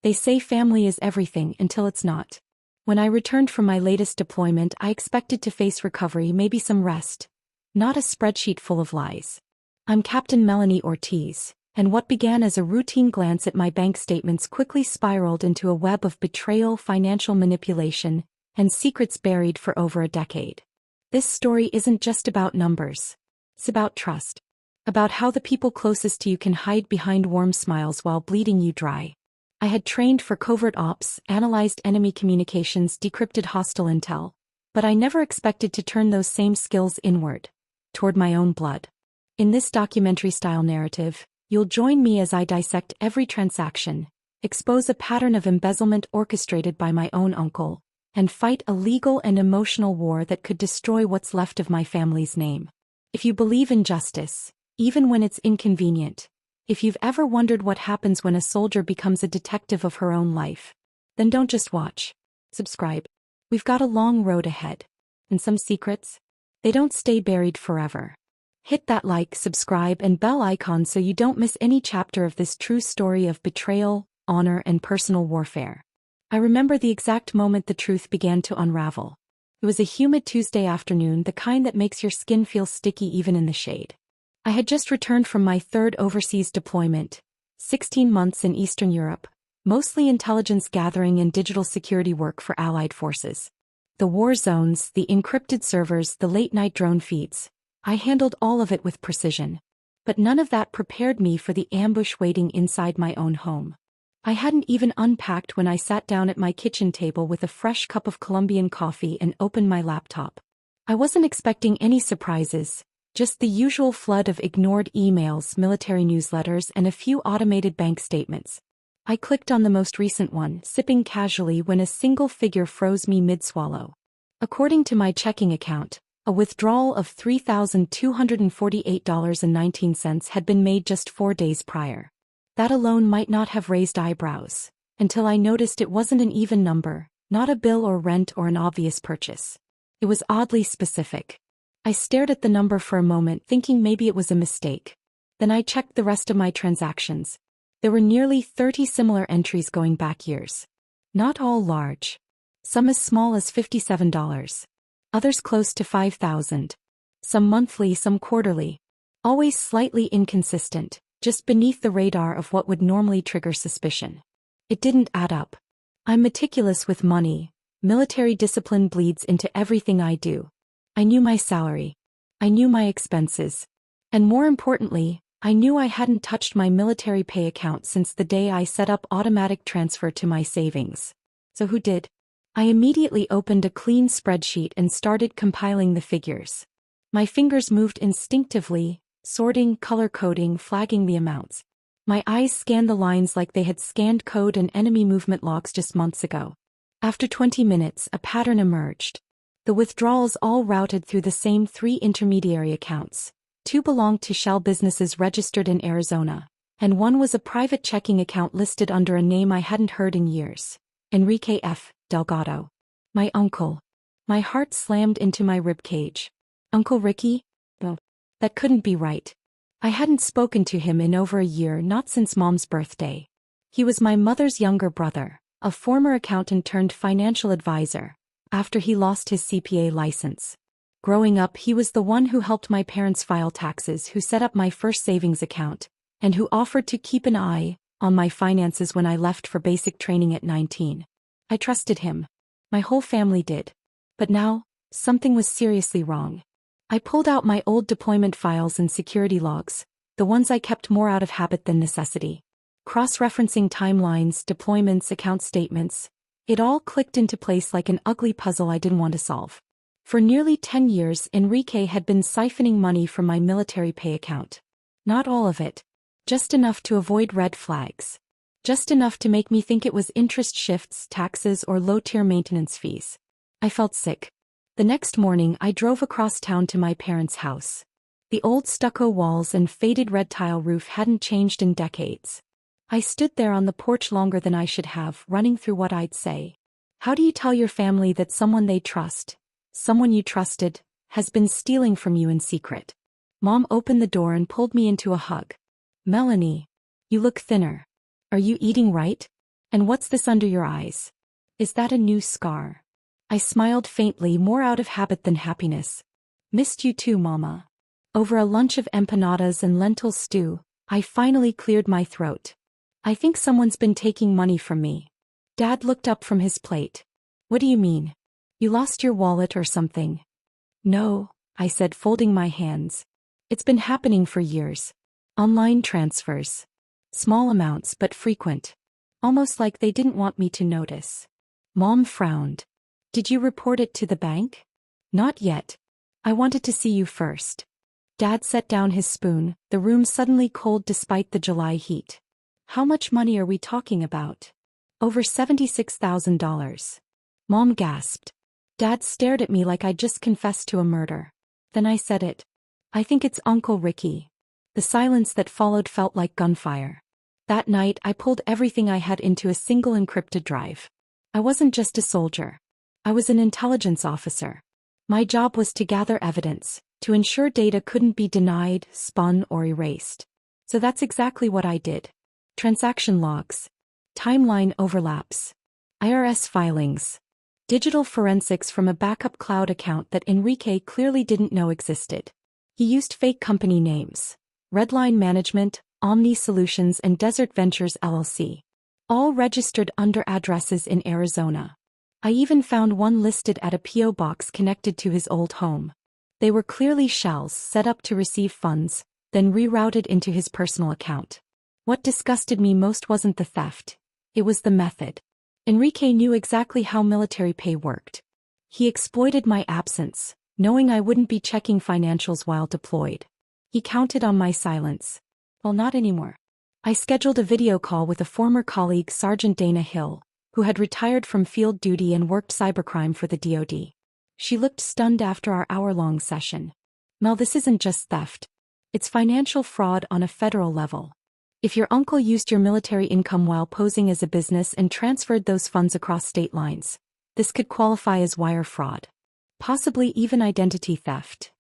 They say family is everything until it's not. When I returned from my latest deployment, I expected to face recovery, maybe some rest. Not a spreadsheet full of lies. I'm Captain Melanie Ortiz, and what began as a routine glance at my bank statements quickly spiraled into a web of betrayal, financial manipulation, and secrets buried for over a decade. This story isn't just about numbers. It's about trust. About how the people closest to you can hide behind warm smiles while bleeding you dry. I had trained for covert ops, analyzed enemy communications, decrypted hostile intel, but I never expected to turn those same skills inward, toward my own blood. In this documentary-style narrative, you'll join me as I dissect every transaction, expose a pattern of embezzlement orchestrated by my own uncle, and fight a legal and emotional war that could destroy what's left of my family's name. If you believe in justice, even when it's inconvenient, if you've ever wondered what happens when a soldier becomes a detective of her own life, then don't just watch. Subscribe. We've got a long road ahead. And some secrets? They don't stay buried forever. Hit that like, subscribe, and bell icon so you don't miss any chapter of this true story of betrayal, honor, and personal warfare. I remember the exact moment the truth began to unravel. It was a humid Tuesday afternoon, the kind that makes your skin feel sticky even in the shade. I had just returned from my third overseas deployment, 16 months in Eastern Europe, mostly intelligence gathering and digital security work for Allied forces. The war zones, the encrypted servers, the late-night drone feeds, I handled all of it with precision. But none of that prepared me for the ambush waiting inside my own home. I hadn't even unpacked when I sat down at my kitchen table with a fresh cup of Colombian coffee and opened my laptop. I wasn't expecting any surprises. Just the usual flood of ignored emails, military newsletters, and a few automated bank statements. I clicked on the most recent one, sipping casually when a single figure froze me mid-swallow. According to my checking account, a withdrawal of $3,248.19 had been made just 4 days prior. That alone might not have raised eyebrows, until I noticed it wasn't an even number, not a bill or rent or an obvious purchase. It was oddly specific. I stared at the number for a moment, thinking maybe it was a mistake. Then I checked the rest of my transactions. There were nearly 30 similar entries going back years. Not all large. Some as small as $57. Others close to $5,000. Some monthly, some quarterly. Always slightly inconsistent, just beneath the radar of what would normally trigger suspicion. It didn't add up. I'm meticulous with money. Military discipline bleeds into everything I do. I knew my salary. I knew my expenses. And more importantly, I knew I hadn't touched my military pay account since the day I set up automatic transfer to my savings. So who did? I immediately opened a clean spreadsheet and started compiling the figures. My fingers moved instinctively, sorting, color-coding, flagging the amounts. My eyes scanned the lines like they had scanned code and enemy movement logs just months ago. After 20 minutes, a pattern emerged. The withdrawals all routed through the same 3 intermediary accounts. 2 belonged to shell businesses registered in Arizona, and 1 was a private checking account listed under a name I hadn't heard in years. Enrique F. Delgado. My uncle. My heart slammed into my ribcage. Uncle Ricky? No. That couldn't be right. I hadn't spoken to him in over a year, not since Mom's birthday. He was my mother's younger brother, a former accountant turned financial advisor, after he lost his CPA license. Growing up, he was the one who helped my parents file taxes, who set up my first savings account, and who offered to keep an eye on my finances when I left for basic training at 19. I trusted him. My whole family did. But now, something was seriously wrong. I pulled out my old deployment files and security logs, the ones I kept more out of habit than necessity. Cross-referencing timelines, deployments, account statements, it all clicked into place like an ugly puzzle I didn't want to solve. For nearly 10 years, Enrique had been siphoning money from my military pay account. Not all of it. Just enough to avoid red flags. Just enough to make me think it was interest shifts, taxes, or low-tier maintenance fees. I felt sick. The next morning, I drove across town to my parents' house. The old stucco walls and faded red tile roof hadn't changed in decades. I stood there on the porch longer than I should have, running through what I'd say. How do you tell your family that someone they trust, someone you trusted, has been stealing from you in secret? Mom opened the door and pulled me into a hug. Melanie, you look thinner. Are you eating right? And what's this under your eyes? Is that a new scar? I smiled faintly, more out of habit than happiness. Missed you too, Mama. Over a lunch of empanadas and lentil stew, I finally cleared my throat. I think someone's been taking money from me. Dad looked up from his plate. What do you mean? You lost your wallet or something? No, I said, folding my hands. It's been happening for years. Online transfers. Small amounts but frequent. Almost like they didn't want me to notice. Mom frowned. Did you report it to the bank? Not yet. I wanted to see you first. Dad set down his spoon, the room suddenly cold despite the July heat. How much money are we talking about? Over $76,000. Mom gasped. Dad stared at me like I'd just confessed to a murder. Then I said it. I think it's Uncle Ricky. The silence that followed felt like gunfire. That night I pulled everything I had into a single encrypted drive. I wasn't just a soldier. I was an intelligence officer. My job was to gather evidence, to ensure data couldn't be denied, spun, or erased. So that's exactly what I did. Transaction logs. Timeline overlaps. IRS filings. Digital forensics from a backup cloud account that Enrique clearly didn't know existed. He used fake company names. Redline Management, Omni Solutions and Desert Ventures LLC. All registered under addresses in Arizona. I even found one listed at a P.O. box connected to his old home. They were clearly shells set up to receive funds, then rerouted into his personal account. What disgusted me most wasn't the theft. It was the method. Enrique knew exactly how military pay worked. He exploited my absence, knowing I wouldn't be checking financials while deployed. He counted on my silence. Well, not anymore. I scheduled a video call with a former colleague, Sergeant Dana Hill, who had retired from field duty and worked cybercrime for the DoD. She looked stunned after our hour-long session. Mel, this isn't just theft. It's financial fraud on a federal level. If your uncle used your military income while posing as a business and transferred those funds across state lines, this could qualify as wire fraud. Possibly even identity theft.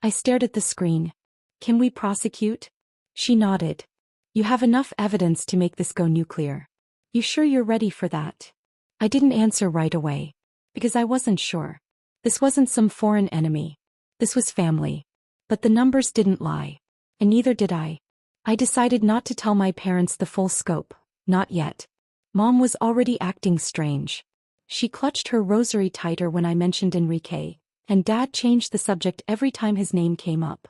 I stared at the screen. Can we prosecute? She nodded. You have enough evidence to make this go nuclear. You sure you're ready for that? I didn't answer right away. Because I wasn't sure. This wasn't some foreign enemy. This was family. But the numbers didn't lie. And neither did I. I decided not to tell my parents the full scope. Not yet. Mom was already acting strange. She clutched her rosary tighter when I mentioned Enrique, and Dad changed the subject every time his name came up.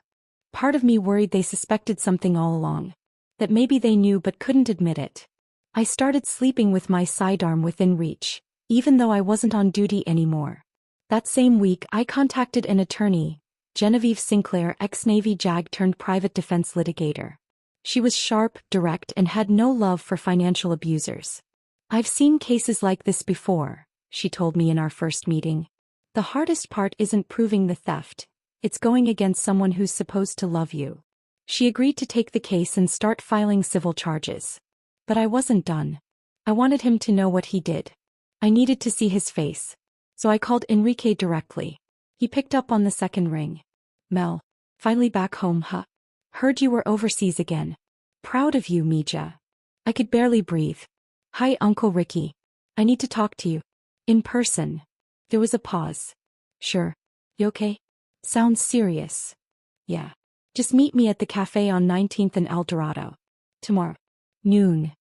Part of me worried they suspected something all along. That maybe they knew but couldn't admit it. I started sleeping with my sidearm within reach, even though I wasn't on duty anymore. That same week I contacted an attorney, Genevieve Sinclair, ex-Navy JAG turned private defense litigator. She was sharp, direct, and had no love for financial abusers. I've seen cases like this before, she told me in our first meeting. The hardest part isn't proving the theft. It's going against someone who's supposed to love you. She agreed to take the case and start filing civil charges. But I wasn't done. I wanted him to know what he did. I needed to see his face. So I called Enrique directly. He picked up on the second ring. Mel. Finally back home, huh? Heard you were overseas again. Proud of you, Mija. I could barely breathe. Hi, Uncle Ricky. I need to talk to you. In person. There was a pause. Sure. You okay? Sounds serious. Yeah. Just meet me at the cafe on 19th and El Dorado. Tomorrow. Noon.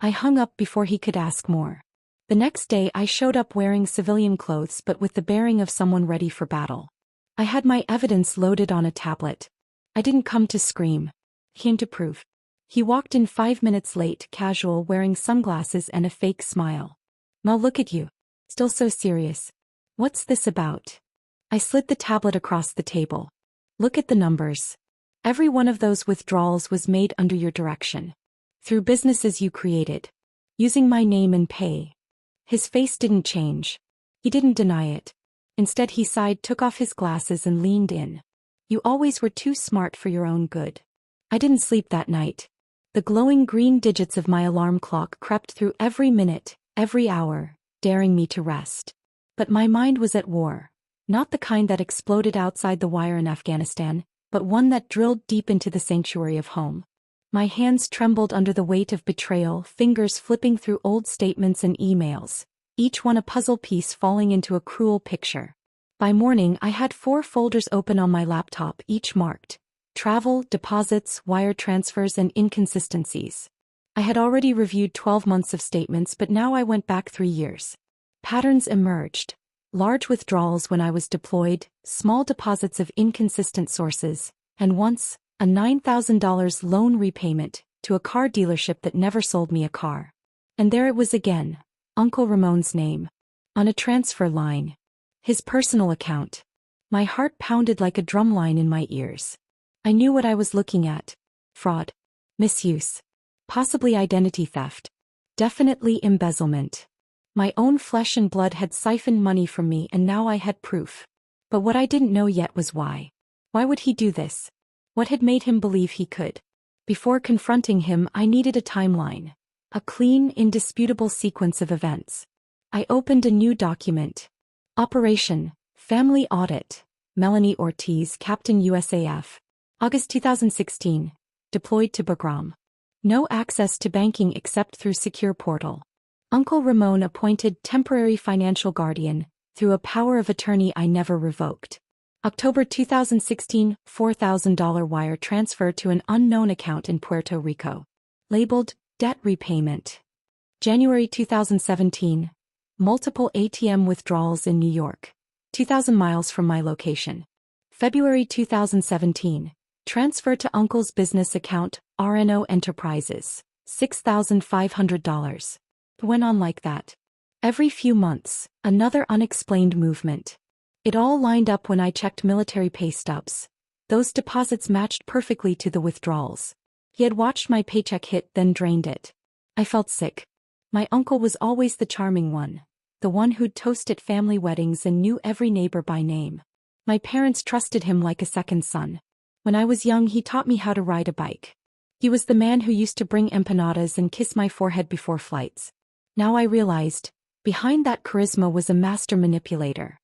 I hung up before he could ask more. The next day I showed up wearing civilian clothes but with the bearing of someone ready for battle. I had my evidence loaded on a tablet. I didn't come to scream. Came to prove. He walked in 5 minutes late, casual, wearing sunglasses and a fake smile. Mel, look at you. Still so serious. What's this about? I slid the tablet across the table. Look at the numbers. Every one of those withdrawals was made under your direction. Through businesses you created. Using my name and pay. His face didn't change. He didn't deny it. Instead he sighed, took off his glasses and leaned in. You always were too smart for your own good. I didn't sleep that night. The glowing green digits of my alarm clock crept through every minute, every hour, daring me to rest. But my mind was at war. Not the kind that exploded outside the wire in Afghanistan, but one that drilled deep into the sanctuary of home. My hands trembled under the weight of betrayal, fingers flipping through old statements and emails, each one a puzzle piece falling into a cruel picture. By morning I had 4 folders open on my laptop, each marked travel, deposits, wire transfers, and inconsistencies. I had already reviewed 12 months of statements, but now I went back 3 years. Patterns emerged. Large withdrawals when I was deployed, small deposits of inconsistent sources, and once, a $9,000 loan repayment to a car dealership that never sold me a car. And there it was again, Uncle Ramon's name. On a transfer line. His personal account. My heart pounded like a drumline in my ears. I knew what I was looking at. Fraud. Misuse. Possibly identity theft. Definitely embezzlement. My own flesh and blood had siphoned money from me, and now I had proof. But what I didn't know yet was why. Why would he do this? What had made him believe he could? Before confronting him, I needed a timeline. A clean, indisputable sequence of events. I opened a new document. Operation, Family Audit, Melanie Ortiz, Captain USAF. August 2016. Deployed to Bagram. No access to banking except through secure portal. Uncle Ramon appointed temporary financial guardian, through a power of attorney I never revoked. October 2016, $4,000 wire transfer to an unknown account in Puerto Rico. Labeled, debt repayment. January 2017. Multiple ATM withdrawals in New York. 2,000 miles from my location. February 2017. Transfer to Uncle's business account, RNO Enterprises. $6,500. It went on like that. Every few months, another unexplained movement. It all lined up when I checked military pay stubs. Those deposits matched perfectly to the withdrawals. He had watched my paycheck hit, then drained it. I felt sick. My uncle was always the charming one. The one who'd toast at family weddings and knew every neighbor by name. My parents trusted him like a second son. When I was young, he taught me how to ride a bike. He was the man who used to bring empanadas and kiss my forehead before flights. Now I realized, behind that charisma was a master manipulator.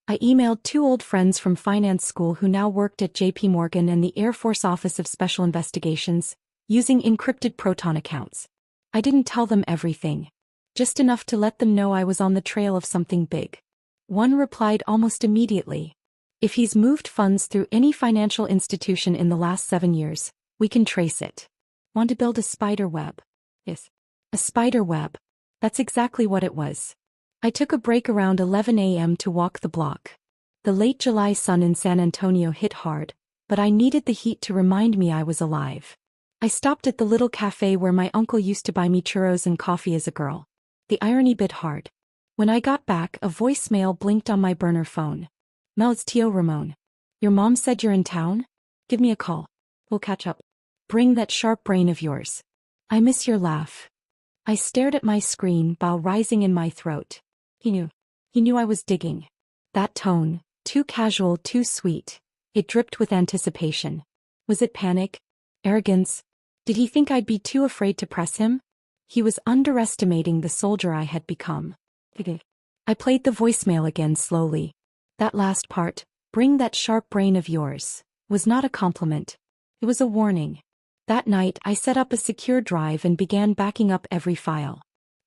I emailed 2 old friends from finance school who now worked at JP Morgan and the Air Force Office of Special Investigations, using encrypted Proton accounts. I didn't tell them everything. Just enough to let them know I was on the trail of something big. One replied almost immediately. If he's moved funds through any financial institution in the last 7 years, we can trace it. Want to build a spider web? Yes. A spider web. That's exactly what it was. I took a break around 11 a.m. to walk the block. The late July sun in San Antonio hit hard, but I needed the heat to remind me I was alive. I stopped at the little cafe where my uncle used to buy me churros and coffee as a girl. The irony bit hard. When I got back, a voicemail blinked on my burner phone. Mel, it's Tio Ramon. Your mom said you're in town? Give me a call. We'll catch up. Bring that sharp brain of yours. I miss your laugh. I stared at my screen, bow rising in my throat. He knew I was digging. That tone, too casual, too sweet. It dripped with anticipation. Was it panic? Arrogance? Did he think I'd be too afraid to press him? He was underestimating the soldier I had become. I played the voicemail again slowly. That last part, bring that sharp brain of yours, was not a compliment. It was a warning. That night I set up a secure drive and began backing up every file.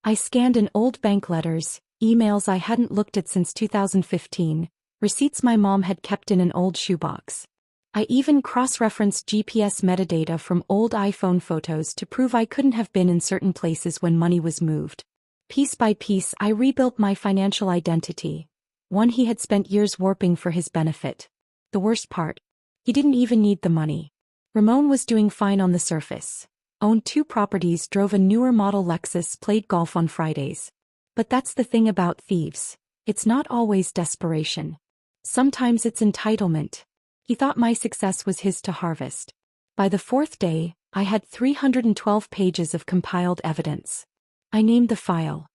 I scanned in old bank letters, emails I hadn't looked at since 2015, receipts my mom had kept in an old shoebox. I even cross-referenced GPS metadata from old iPhone photos to prove I couldn't have been in certain places when money was moved. Piece by piece I rebuilt my financial identity, one he had spent years warping for his benefit. The worst part? He didn't even need the money. Ramon was doing fine on the surface. Owned 2 properties, drove a newer model Lexus, played golf on Fridays. But that's the thing about thieves. It's not always desperation. Sometimes it's entitlement. He thought my success was his to harvest. By the 4th day, I had 312 pages of compiled evidence. I named the file.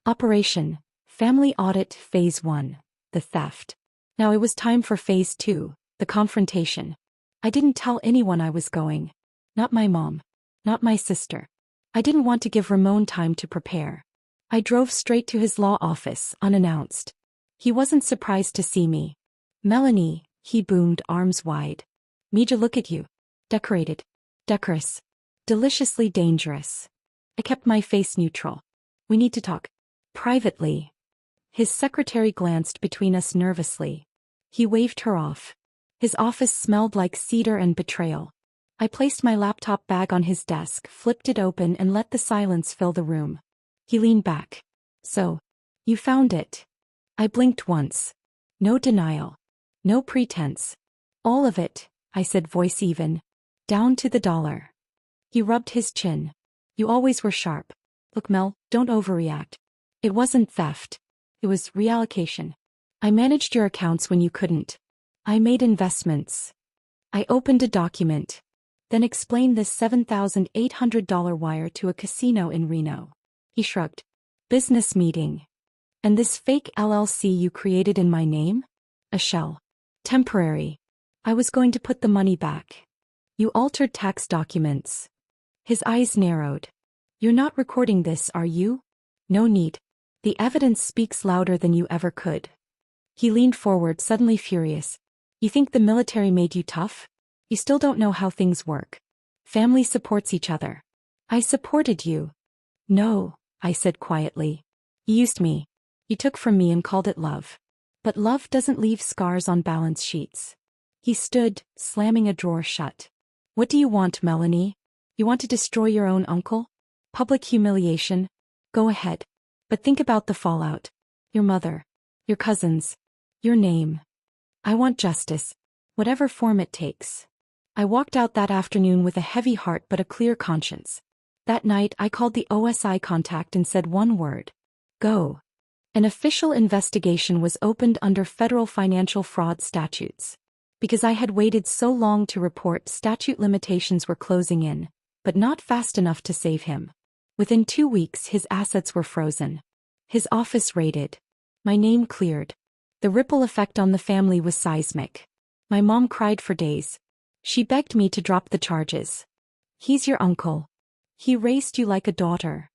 Operation, Family Audit Phase 1, the theft. Now it was time for Phase 2, the confrontation. I didn't tell anyone I was going. Not my mom. Not my sister. I didn't want to give Ramon time to prepare. I drove straight to his law office, unannounced. He wasn't surprised to see me. Melanie, he boomed, arms wide. Meja, look at you. Decorated. Decorous. Deliciously dangerous. I kept my face neutral. We need to talk. Privately. His secretary glanced between us nervously. He waved her off. His office smelled like cedar and betrayal. I placed my laptop bag on his desk, flipped it open and let the silence fill the room. He leaned back. So, you found it. I blinked once. No denial. No pretense. All of it, I said, voice even. Down to the dollar. He rubbed his chin. You always were sharp. Look, Mel, don't overreact. It wasn't theft. It was reallocation. I managed your accounts when you couldn't. I made investments. I opened a document. Then explained this $7,800 wire to a casino in Reno. He shrugged. Business meeting. And this fake LLC you created in my name? A shell. Temporary. I was going to put the money back. You altered tax documents. His eyes narrowed. You're not recording this, are you? No need. The evidence speaks louder than you ever could. He leaned forward, suddenly furious. You think the military made you tough? You still don't know how things work. Family supports each other. I supported you. No, I said quietly. You used me. You took from me and called it love. But love doesn't leave scars on balance sheets. He stood, slamming a drawer shut. What do you want, Melanie? You want to destroy your own uncle? Public humiliation? Go ahead. But think about the fallout. Your mother. Your cousins. Your name. I want justice. Whatever form it takes. I walked out that afternoon with a heavy heart but a clear conscience. That night I called the OSI contact and said one word. Go. An official investigation was opened under federal financial fraud statutes. Because I had waited so long to report, statute limitations were closing in, but not fast enough to save him. Within 2 weeks his assets were frozen. His office raided. My name cleared. The ripple effect on the family was seismic. My mom cried for days. She begged me to drop the charges. He's your uncle. He raised you like a daughter.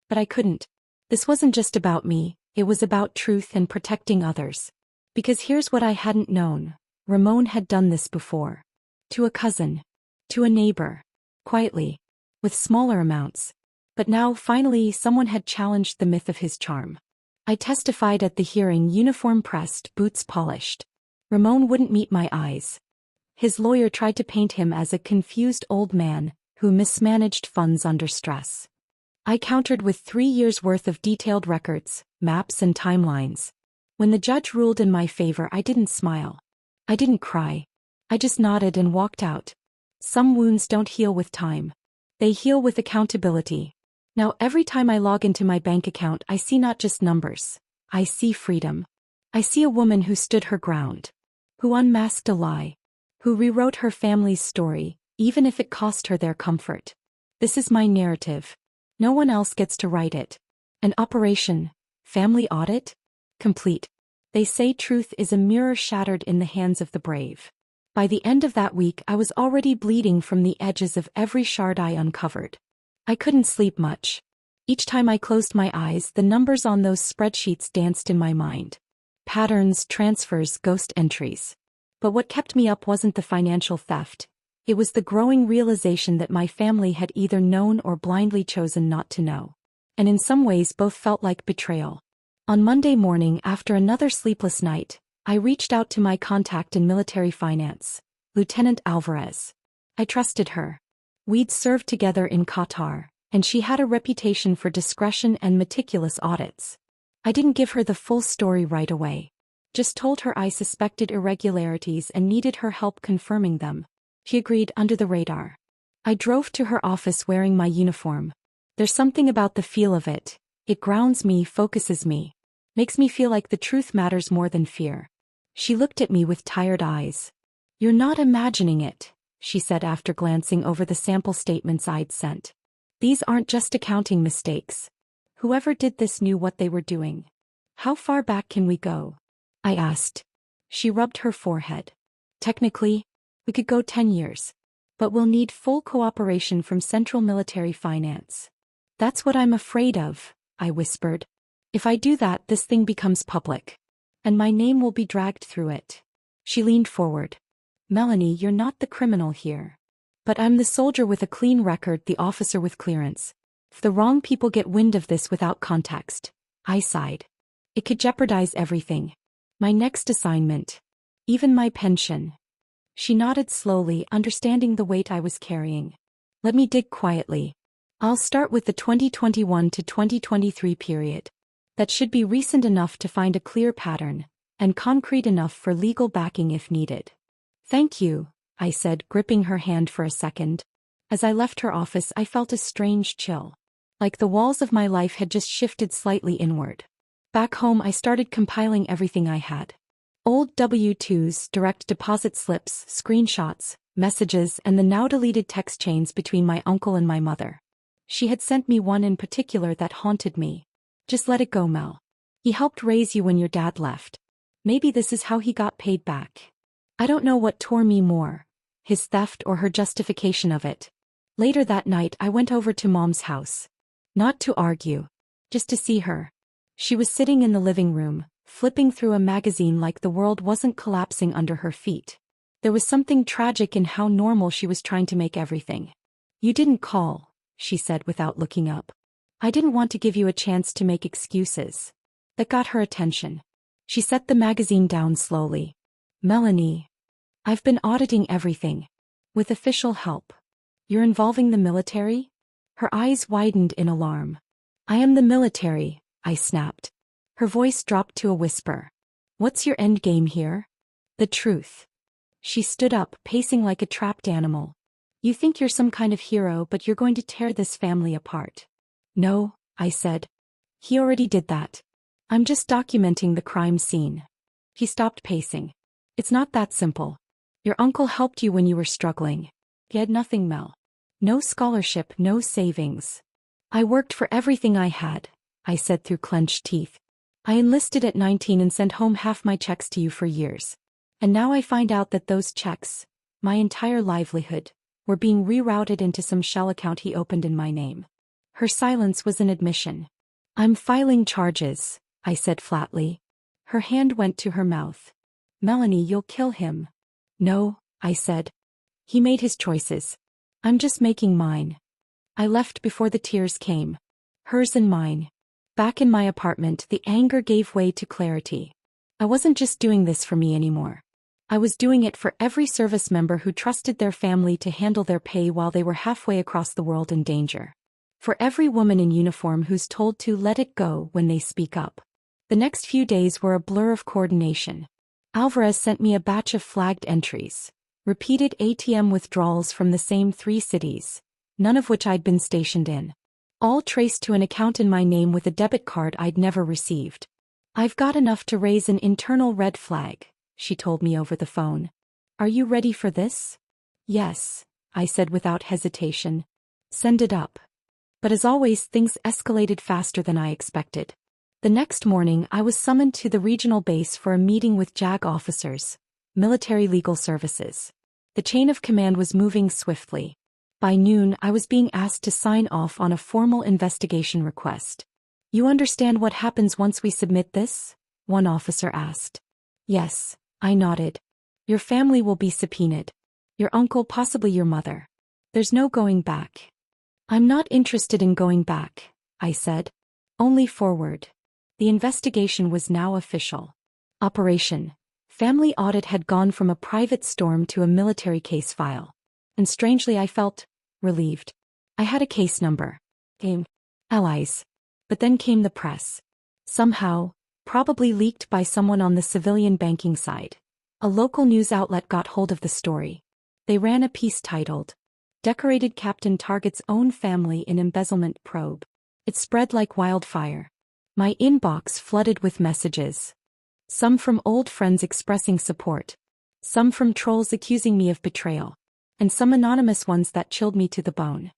But I couldn't. This wasn't just about me, it was about truth and protecting others. Because here's what I hadn't known. Ramon had done this before. To a cousin. To a neighbor. Quietly. With smaller amounts. But now, finally, someone had challenged the myth of his charm. I testified at the hearing, uniform pressed, boots polished. Ramon wouldn't meet my eyes. His lawyer tried to paint him as a confused old man who mismanaged funds under stress. I countered with 3 years' worth of detailed records, maps and timelines. When the judge ruled in my favor, I didn't smile. I didn't cry. I just nodded and walked out. Some wounds don't heal with time. They heal with accountability. Now every time I log into my bank account, I see not just numbers. I see freedom. I see a woman who stood her ground. Who unmasked a lie. Who rewrote her family's story, even if it cost her their comfort. This is my narrative. No one else gets to write it. An operation. Family audit? Complete. They say truth is a mirror shattered in the hands of the brave. By the end of that week, I was already bleeding from the edges of every shard I uncovered. I couldn't sleep much. Each time I closed my eyes, the numbers on those spreadsheets danced in my mind. Patterns, transfers, ghost entries. But what kept me up wasn't the financial theft. It was the growing realization that my family had either known or blindly chosen not to know. And in some ways both felt like betrayal. On Monday morning, after another sleepless night, I reached out to my contact in military finance, Lieutenant Alvarez. I trusted her. We'd served together in Qatar, and she had a reputation for discretion and meticulous audits. I didn't give her the full story right away. Just told her I suspected irregularities and needed her help confirming them. She agreed under the radar. I drove to her office wearing my uniform. There's something about the feel of it. It grounds me, focuses me. Makes me feel like the truth matters more than fear. She looked at me with tired eyes. You're not imagining it, she said after glancing over the sample statements I'd sent. These aren't just accounting mistakes. Whoever did this knew what they were doing. How far back can we go? I asked. She rubbed her forehead. Technically, we could go 10 years. But we'll need full cooperation from Central Military Finance. That's what I'm afraid of, I whispered. If I do that, this thing becomes public. And my name will be dragged through it. She leaned forward. Melanie, you're not the criminal here. But I'm the soldier with a clean record, the officer with clearance. If the wrong people get wind of this without context, I sighed. It could jeopardize everything. My next assignment. Even my pension. She nodded slowly, understanding the weight I was carrying. Let me dig quietly. I'll start with the 2021 to 2023 period. That should be recent enough to find a clear pattern, and concrete enough for legal backing if needed. Thank you, I said, gripping her hand for a second. As I left her office, I felt a strange chill. Like the walls of my life had just shifted slightly inward. Back home, I started compiling everything I had. Old W-2s, direct deposit slips, screenshots, messages, and the now-deleted text chains between my uncle and my mother. She had sent me one in particular that haunted me. Just let it go, Mel. He helped raise you when your dad left. Maybe this is how he got paid back. I don't know what tore me more, his theft or her justification of it. Later that night, I went over to Mom's house. Not to argue. Just to see her. She was sitting in the living room, flipping through a magazine like the world wasn't collapsing under her feet. There was something tragic in how normal she was trying to make everything. You didn't call, she said without looking up. I didn't want to give you a chance to make excuses. That got her attention. She set the magazine down slowly. Melanie. I've been auditing everything. With official help. You're involving the military? Her eyes widened in alarm. I am the military, I snapped. Her voice dropped to a whisper. What's your end game here? The truth. She stood up, pacing like a trapped animal. You think you're some kind of hero, but you're going to tear this family apart. No, I said. He already did that. I'm just documenting the crime scene. He stopped pacing. It's not that simple. Your uncle helped you when you were struggling. He had nothing, Mel. No scholarship, no savings. I worked for everything I had, I said through clenched teeth. I enlisted at 19 and sent home half my checks to you for years. And now I find out that those checks, my entire livelihood, were being rerouted into some shell account he opened in my name. Her silence was an admission. I'm filing charges, I said flatly. Her hand went to her mouth. Melanie, you'll kill him. No, I said. He made his choices. I'm just making mine. I left before the tears came. Hers and mine. Back in my apartment, the anger gave way to clarity. I wasn't just doing this for me anymore. I was doing it for every service member who trusted their family to handle their pay while they were halfway across the world in danger. For every woman in uniform who's told to let it go when they speak up. The next few days were a blur of coordination. Alvarez sent me a batch of flagged entries. Repeated ATM withdrawals from the same 3 cities, none of which I'd been stationed in. All traced to an account in my name with a debit card I'd never received. I've got enough to raise an internal red flag, she told me over the phone. Are you ready for this? Yes, I said without hesitation. Send it up. But as always, things escalated faster than I expected. The next morning, I was summoned to the regional base for a meeting with JAG officers, military legal services. The chain of command was moving swiftly. By noon, I was being asked to sign off on a formal investigation request. You understand what happens once we submit this? One officer asked. Yes, I nodded. Your family will be subpoenaed. Your uncle, possibly your mother. There's no going back. I'm not interested in going back, I said. Only forward. The investigation was now official. Operation Family Audit had gone from a private storm to a military case file. And strangely I felt relieved. I had a case number. Came allies. But then came the press. Somehow, probably leaked by someone on the civilian banking side. A local news outlet got hold of the story. They ran a piece titled, Decorated Captain Target's Own Family in Embezzlement Probe. It spread like wildfire. My inbox flooded with messages. Some from old friends expressing support. Some from trolls accusing me of betrayal. And some anonymous ones that chilled me to the bone.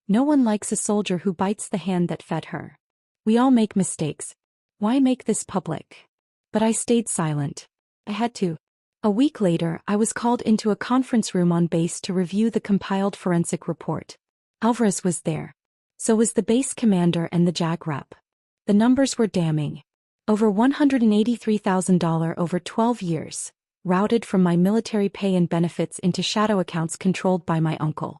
No one likes a soldier who bites the hand that fed her. We all make mistakes. Why make this public? But I stayed silent. I had to. A week later, I was called into a conference room on base to review the compiled forensic report. Alvarez was there. So was the base commander and the JAG rep. The numbers were damning. Over $183,000 over 12 years, routed from my military pay and benefits into shadow accounts controlled by my uncle.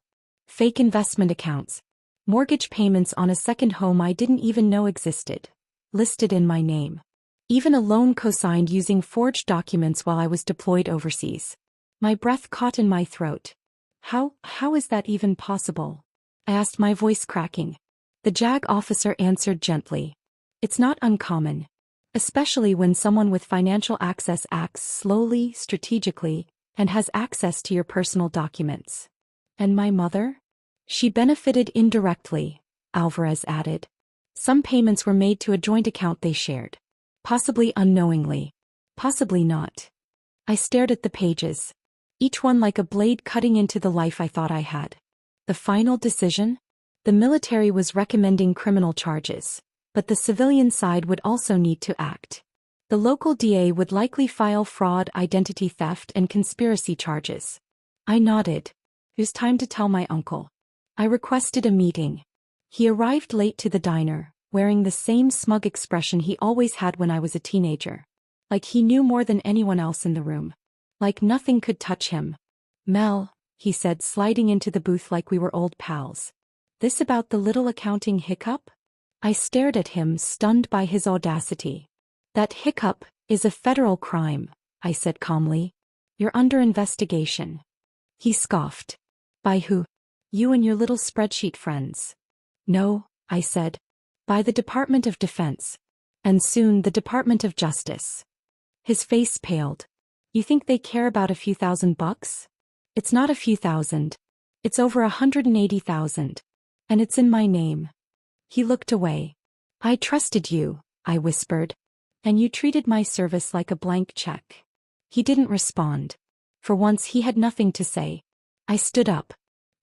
Fake investment accounts. Mortgage payments on a second home I didn't even know existed. Listed in my name. Even a loan co-signed using forged documents while I was deployed overseas. My breath caught in my throat. How is that even possible? I asked, my voice cracking. The JAG officer answered gently. It's not uncommon. Especially when someone with financial access acts slowly, strategically, and has access to your personal documents. And my mother? She benefited indirectly, Alvarez added. Some payments were made to a joint account they shared. Possibly unknowingly. Possibly not. I stared at the pages. Each one like a blade cutting into the life I thought I had. The final decision? The military was recommending criminal charges, but the civilian side would also need to act. The local DA would likely file fraud, identity theft, and conspiracy charges. I nodded. It was time to tell my uncle. I requested a meeting. He arrived late to the diner, wearing the same smug expression he always had when I was a teenager. Like he knew more than anyone else in the room. Like nothing could touch him. Mel, he said, sliding into the booth like we were old pals. This about the little accounting hiccup? I stared at him, stunned by his audacity. That hiccup is a federal crime, I said calmly. You're under investigation. He scoffed. By who? You and your little spreadsheet friends. No, I said. By the Department of Defense. And soon the Department of Justice. His face paled. You think they care about a few $1,000? It's not a few thousand. It's over 180,000. And it's in my name. He looked away. I trusted you, I whispered. And you treated my service like a blank check. He didn't respond. For once he had nothing to say. I stood up.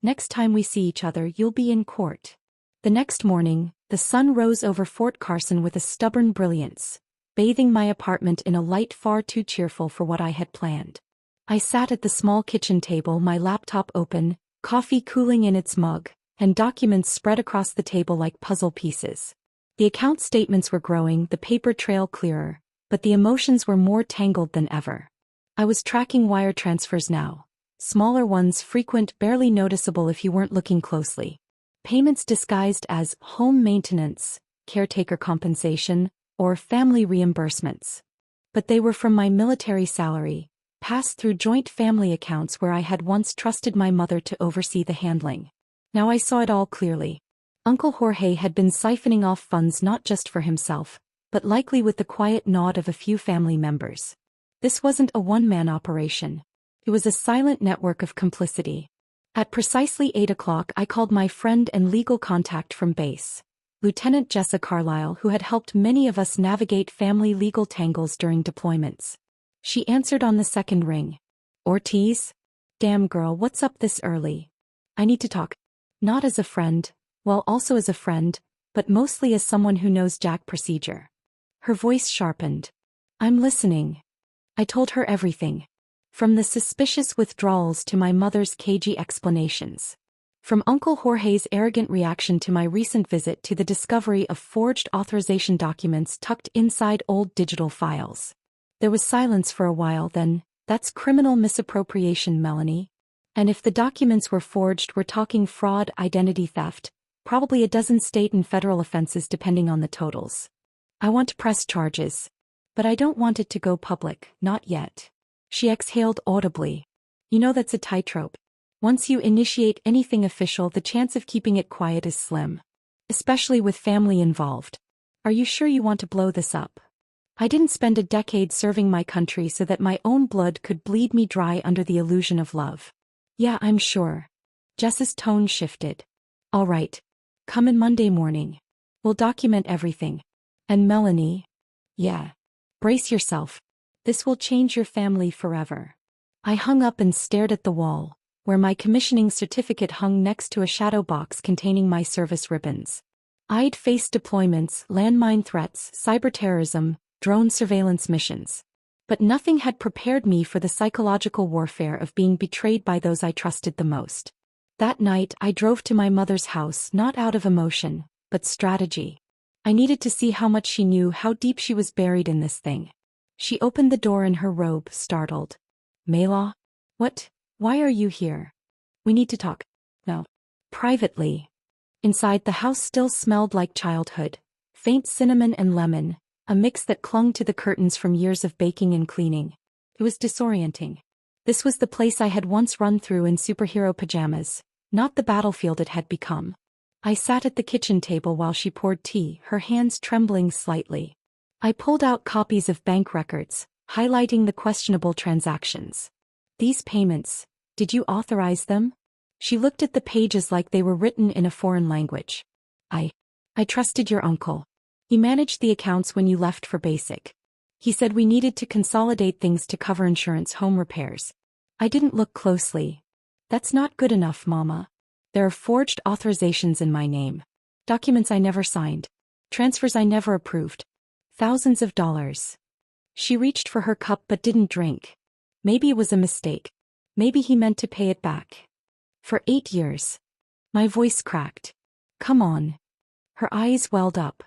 Next time we see each other, you'll be in court. The next morning, the sun rose over Fort Carson with a stubborn brilliance, bathing my apartment in a light far too cheerful for what I had planned. I sat at the small kitchen table, my laptop open, coffee cooling in its mug, and documents spread across the table like puzzle pieces. The account statements were growing, the paper trail clearer, but the emotions were more tangled than ever. I was tracking wire transfers now. Smaller ones, frequent, barely noticeable if you weren't looking closely. Payments disguised as home maintenance, caretaker compensation, or family reimbursements. But they were from my military salary, passed through joint family accounts where I had once trusted my mother to oversee the handling. Now I saw it all clearly. Uncle Jorge had been siphoning off funds not just for himself, but likely with the quiet nod of a few family members. This wasn't a one-man operation. It was a silent network of complicity. At precisely 8 o'clock I called my friend and legal contact from base, Lieutenant Jessa Carlisle, who had helped many of us navigate family legal tangles during deployments. She answered on the second ring. Ortiz? Damn girl, what's up this early? I need to talk. Not as a friend, well, also as a friend, but mostly as someone who knows JAG procedure. Her voice sharpened. I'm listening. I told her everything. From the suspicious withdrawals to my mother's cagey explanations. From Uncle Jorge's arrogant reaction to my recent visit to the discovery of forged authorization documents tucked inside old digital files. There was silence for a while, then, that's criminal misappropriation, Melanie. And if the documents were forged, we're talking fraud, identity theft, probably a dozen state and federal offenses depending on the totals. I want to press charges. But I don't want it to go public, not yet. She exhaled audibly. You know that's a tightrope. Once you initiate anything official, the chance of keeping it quiet is slim. Especially with family involved. Are you sure you want to blow this up? I didn't spend a decade serving my country so that my own blood could bleed me dry under the illusion of love. Yeah, I'm sure. Jess's tone shifted. All right. Come in Monday morning. We'll document everything. And Melanie? Yeah. Brace yourself. This will change your family forever. I hung up and stared at the wall, where my commissioning certificate hung next to a shadow box containing my service ribbons. I'd faced deployments, landmine threats, cyberterrorism, drone surveillance missions. But nothing had prepared me for the psychological warfare of being betrayed by those I trusted the most. That night I drove to my mother's house not out of emotion, but strategy. I needed to see how much she knew, how deep she was buried in this thing. She opened the door in her robe, startled. Maylaw? What? Why are you here? We need to talk. No. Privately. Inside, the house still smelled like childhood. Faint cinnamon and lemon, a mix that clung to the curtains from years of baking and cleaning. It was disorienting. This was the place I had once run through in superhero pajamas, not the battlefield it had become. I sat at the kitchen table while she poured tea, her hands trembling slightly. I pulled out copies of bank records, highlighting the questionable transactions. These payments, did you authorize them? She looked at the pages like they were written in a foreign language. I trusted your uncle. He managed the accounts when you left for basic. He said we needed to consolidate things to cover insurance, home repairs. I didn't look closely. That's not good enough, Mama. There are forged authorizations in my name. Documents I never signed. Transfers I never approved. Thousands of dollars. She reached for her cup but didn't drink. Maybe it was a mistake. Maybe he meant to pay it back. For 8 years. My voice cracked. Come on. Her eyes welled up.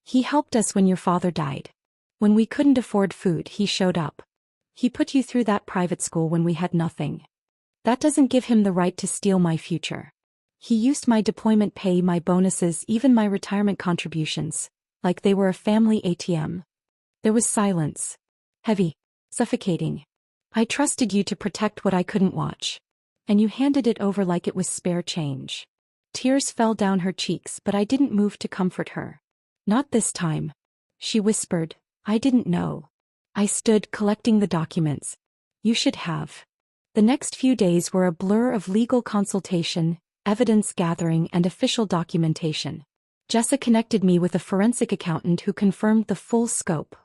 He helped us when your father died. When we couldn't afford food, he showed up. He put you through that private school when we had nothing. That doesn't give him the right to steal my future. He used my deployment pay, my bonuses, even my retirement contributions, like they were a family ATM. There was silence. Heavy. Suffocating. I trusted you to protect what I couldn't watch. And you handed it over like it was spare change. Tears fell down her cheeks, but I didn't move to comfort her. Not this time. She whispered, I didn't know. I stood collecting the documents. You should have. The next few days were a blur of legal consultation, evidence gathering, and official documentation. Jessa connected me with a forensic accountant who confirmed the full scope.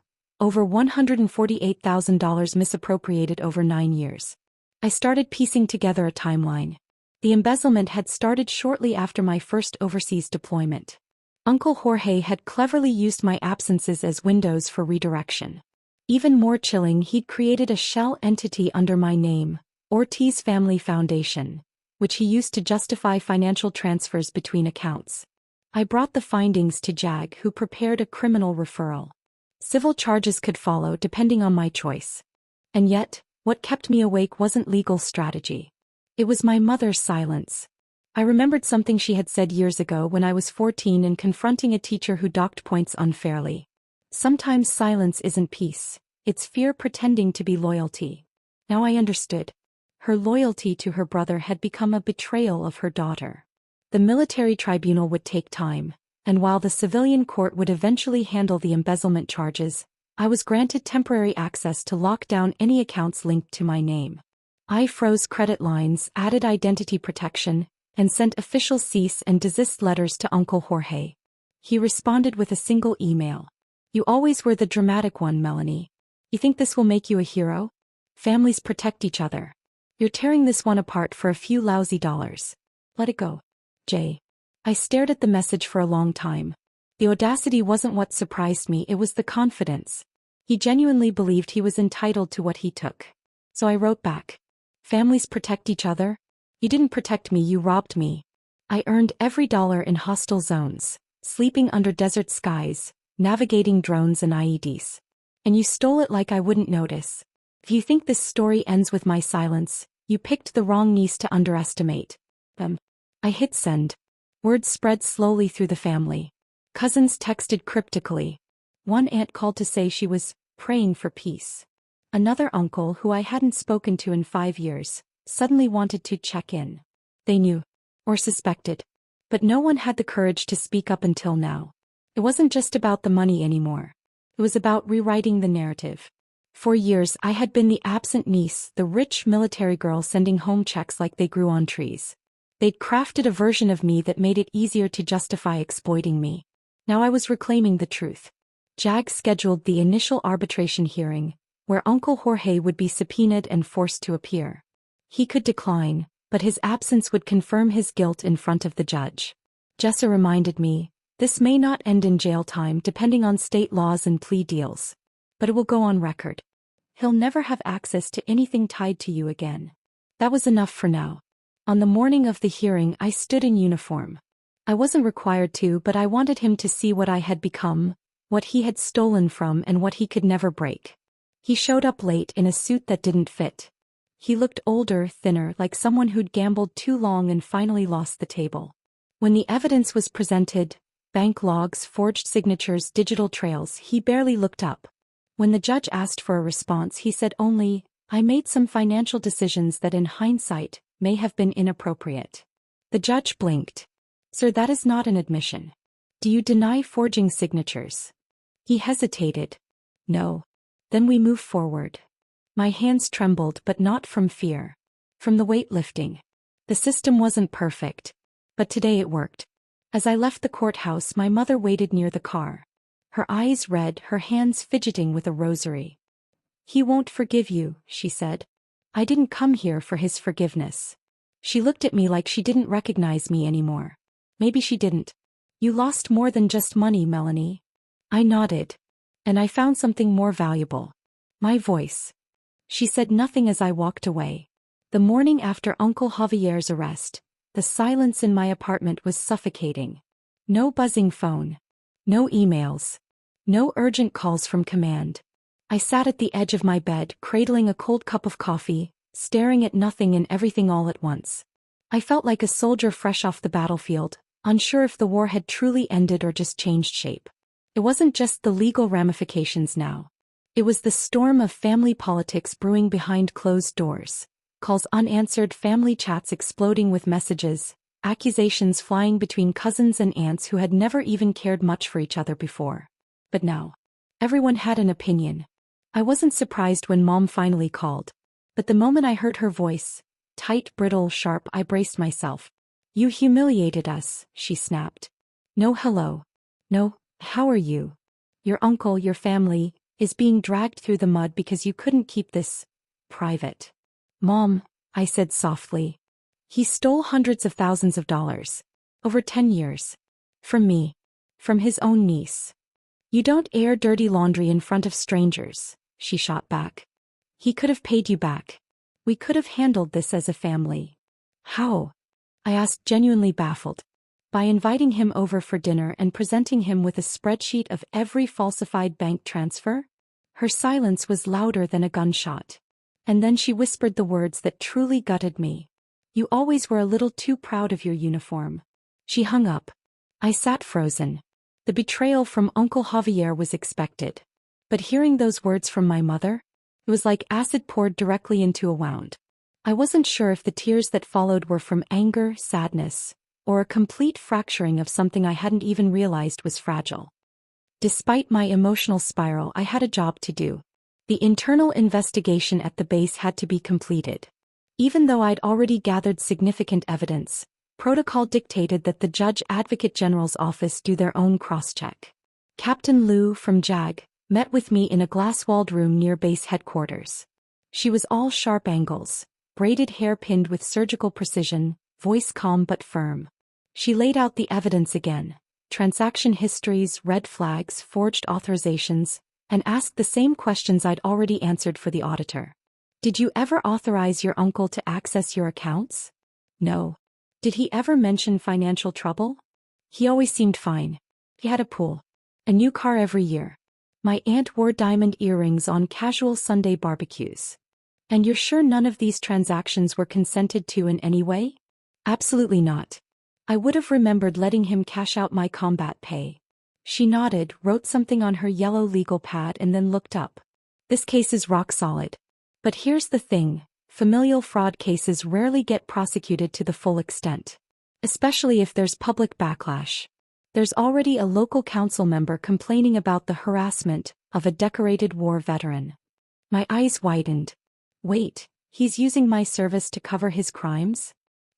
Over $148,000 misappropriated over 9 years. I started piecing together a timeline. The embezzlement had started shortly after my first overseas deployment. Uncle Jorge had cleverly used my absences as windows for redirection. Even more chilling, he'd created a shell entity under my name, Ortiz Family Foundation, which he used to justify financial transfers between accounts. I brought the findings to Jag, who prepared a criminal referral. Civil charges could follow depending on my choice. And yet, what kept me awake wasn't legal strategy. It was my mother's silence. I remembered something she had said years ago when I was 14 and confronting a teacher who docked points unfairly. Sometimes silence isn't peace, it's fear pretending to be loyalty. Now I understood. Her loyalty to her brother had become a betrayal of her daughter. The military tribunal would take time, and while the civilian court would eventually handle the embezzlement charges, I was granted temporary access to lock down any accounts linked to my name. I froze credit lines, added identity protection, and sent official cease and desist letters to Uncle Jorge. He responded with a single email. You always were the dramatic one, Melanie. You think this will make you a hero? Families protect each other. You're tearing this one apart for a few lousy dollars. Let it go. Jay. I stared at the message for a long time. The audacity wasn't what surprised me, it was the confidence. He genuinely believed he was entitled to what he took. So I wrote back. Families protect each other? You didn't protect me, you robbed me. I earned every dollar in hostile zones, sleeping under desert skies, navigating drones and IEDs. And you stole it like I wouldn't notice. If you think this story ends with my silence, you picked the wrong niece to underestimate. I hit send. Words spread slowly through the family. Cousins texted cryptically. One aunt called to say she was praying for peace. Another uncle, who I hadn't spoken to in 5 years, suddenly wanted to check in. They knew, or suspected, but no one had the courage to speak up until now. It wasn't just about the money anymore. It was about rewriting the narrative. For years I had been the absent niece, the rich military girl sending home checks like they grew on trees. They'd crafted a version of me that made it easier to justify exploiting me. Now I was reclaiming the truth. Jag scheduled the initial arbitration hearing, where Uncle Jorge would be subpoenaed and forced to appear. He could decline, but his absence would confirm his guilt in front of the judge. Jessa reminded me, this may not end in jail time depending on state laws and plea deals. But it will go on record. He'll never have access to anything tied to you again. That was enough for now. On the morning of the hearing, I stood in uniform. I wasn't required to, but I wanted him to see what I had become, what he had stolen from, and what he could never break. He showed up late in a suit that didn't fit. He looked older, thinner, like someone who'd gambled too long and finally lost the table. When the evidence was presented, bank logs, forged signatures, digital trails, he barely looked up. When the judge asked for a response, he said only, "I made some financial decisions that in hindsight may have been inappropriate." The judge blinked. "Sir, that is not an admission. Do you deny forging signatures?" He hesitated. "No." "Then we move forward." My hands trembled, but not from fear. From the weightlifting. The system wasn't perfect. But today it worked. As I left the courthouse, my mother waited near the car. Her eyes red, her hands fidgeting with a rosary. "He won't forgive you," she said. "I didn't come here for his forgiveness." She looked at me like she didn't recognize me anymore. Maybe she didn't. "You lost more than just money, Melanie." I nodded. "And I found something more valuable. My voice." She said nothing as I walked away. The morning after Uncle Javier's arrest, the silence in my apartment was suffocating. No buzzing phone. No emails. No urgent calls from command. I sat at the edge of my bed, cradling a cold cup of coffee, staring at nothing and everything all at once. I felt like a soldier fresh off the battlefield, unsure if the war had truly ended or just changed shape. It wasn't just the legal ramifications now. It was the storm of family politics brewing behind closed doors. Calls unanswered, family chats exploding with messages, accusations flying between cousins and aunts who had never even cared much for each other before. But now, everyone had an opinion. I wasn't surprised when Mom finally called. But the moment I heard her voice, tight, brittle, sharp, I braced myself. "You humiliated us," she snapped. "No hello. No, how are you? Your uncle, your family, is being dragged through the mud because you couldn't keep this private." "Mom," I said softly. "He stole hundreds of thousands of dollars. Over 10 years. From me. From his own niece." "You don't air dirty laundry in front of strangers," she shot back. "He could have paid you back. We could have handled this as a family." "How?" I asked, genuinely baffled. "By inviting him over for dinner and presenting him with a spreadsheet of every falsified bank transfer?" Her silence was louder than a gunshot. And then she whispered the words that truly gutted me. "You always were a little too proud of your uniform." She hung up. I sat frozen. The betrayal from Uncle Javier was expected. But hearing those words from my mother? It was like acid poured directly into a wound. I wasn't sure if the tears that followed were from anger, sadness, or a complete fracturing of something I hadn't even realized was fragile. Despite my emotional spiral, I had a job to do. The internal investigation at the base had to be completed. Even though I'd already gathered significant evidence, protocol dictated that the Judge Advocate General's office do their own cross-check. Captain Liu from JAG met with me in a glass-walled room near base headquarters. She was all sharp angles, braided hair pinned with surgical precision, voice calm but firm. She laid out the evidence again, transaction histories, red flags, forged authorizations, and asked the same questions I'd already answered for the auditor. "Did you ever authorize your uncle to access your accounts?" "No." "Did he ever mention financial trouble?" "He always seemed fine. He had a pool. A new car every year. My aunt wore diamond earrings on casual Sunday barbecues." "And you're sure none of these transactions were consented to in any way?" "Absolutely not. I would have remembered letting him cash out my combat pay." She nodded, wrote something on her yellow legal pad and then looked up. "This case is rock solid. But here's the thing, familial fraud cases rarely get prosecuted to the full extent. Especially if there's public backlash. There's already a local council member complaining about the harassment of a decorated war veteran." My eyes widened. "Wait, he's using my service to cover his crimes?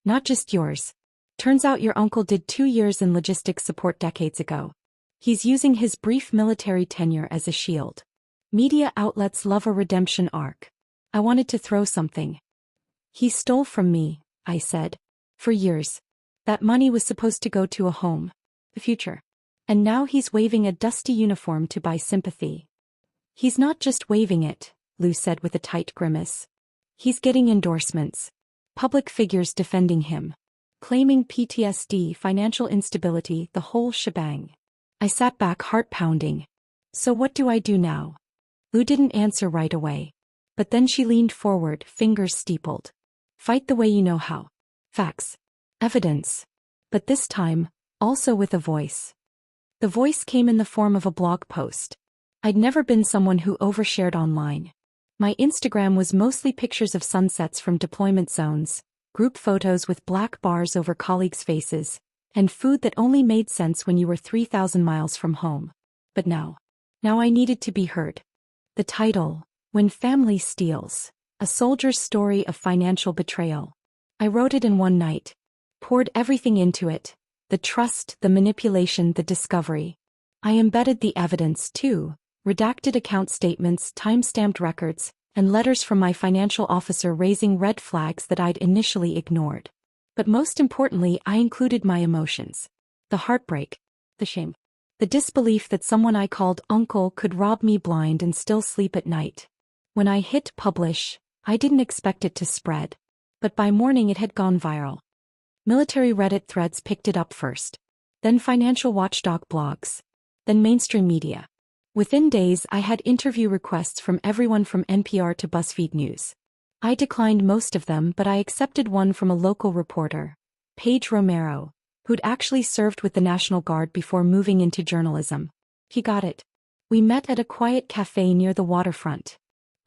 Not just yours. Turns out your uncle did 2 years in logistics support decades ago. He's using his brief military tenure as a shield. Media outlets love a redemption arc. I wanted to throw something." "He stole from me," I said. "For years. That money was supposed to go to a home. The future. And now he's waving a dusty uniform to buy sympathy." "He's not just waving it," Lou said with a tight grimace. "He's getting endorsements. Public figures defending him. Claiming PTSD, financial instability, the whole shebang." I sat back, heart pounding. "So what do I do now?" Lou didn't answer right away. But then she leaned forward, fingers steepled. Fight the way you know how. Facts. Evidence. But this time, also with a voice. The voice came in the form of a blog post. I'd never been someone who overshared online. My Instagram was mostly pictures of sunsets from deployment zones, group photos with black bars over colleagues' faces, and food that only made sense when you were 3,000 miles from home. But now I needed to be heard. The title, When Family Steals, A Soldier's Story of Financial Betrayal. I wrote it in one night. Poured everything into it. The trust, the manipulation, the discovery. I embedded the evidence, too. Redacted account statements, time-stamped records, and letters from my financial officer raising red flags that I'd initially ignored. But most importantly, I included my emotions. The heartbreak, the shame, the disbelief that someone I called uncle could rob me blind and still sleep at night. When I hit publish, I didn't expect it to spread. But by morning it had gone viral. Military Reddit threads picked it up first. Then financial watchdog blogs. Then mainstream media. Within days I had interview requests from everyone from NPR to BuzzFeed News. I declined most of them, but I accepted one from a local reporter, Paige Romero, who'd actually served with the National Guard before moving into journalism. He got it. We met at a quiet cafe near the waterfront.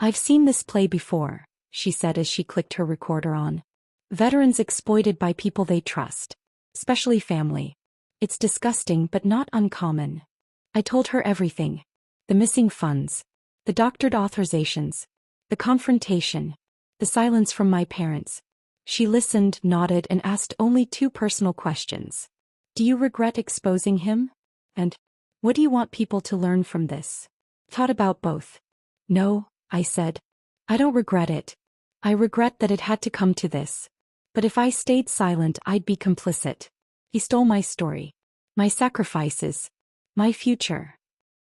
I've seen this play before, she said as she clicked her recorder on. Veterans exploited by people they trust. Especially family. It's disgusting but not uncommon. I told her everything. The missing funds. The doctored authorizations. The confrontation. The silence from my parents. She listened, nodded, and asked only two personal questions. Do you regret exposing him? And, what do you want people to learn from this? Thought about both. No, I said. I don't regret it. I regret that it had to come to this. But if I stayed silent, I'd be complicit. He stole my story. My sacrifices. My future.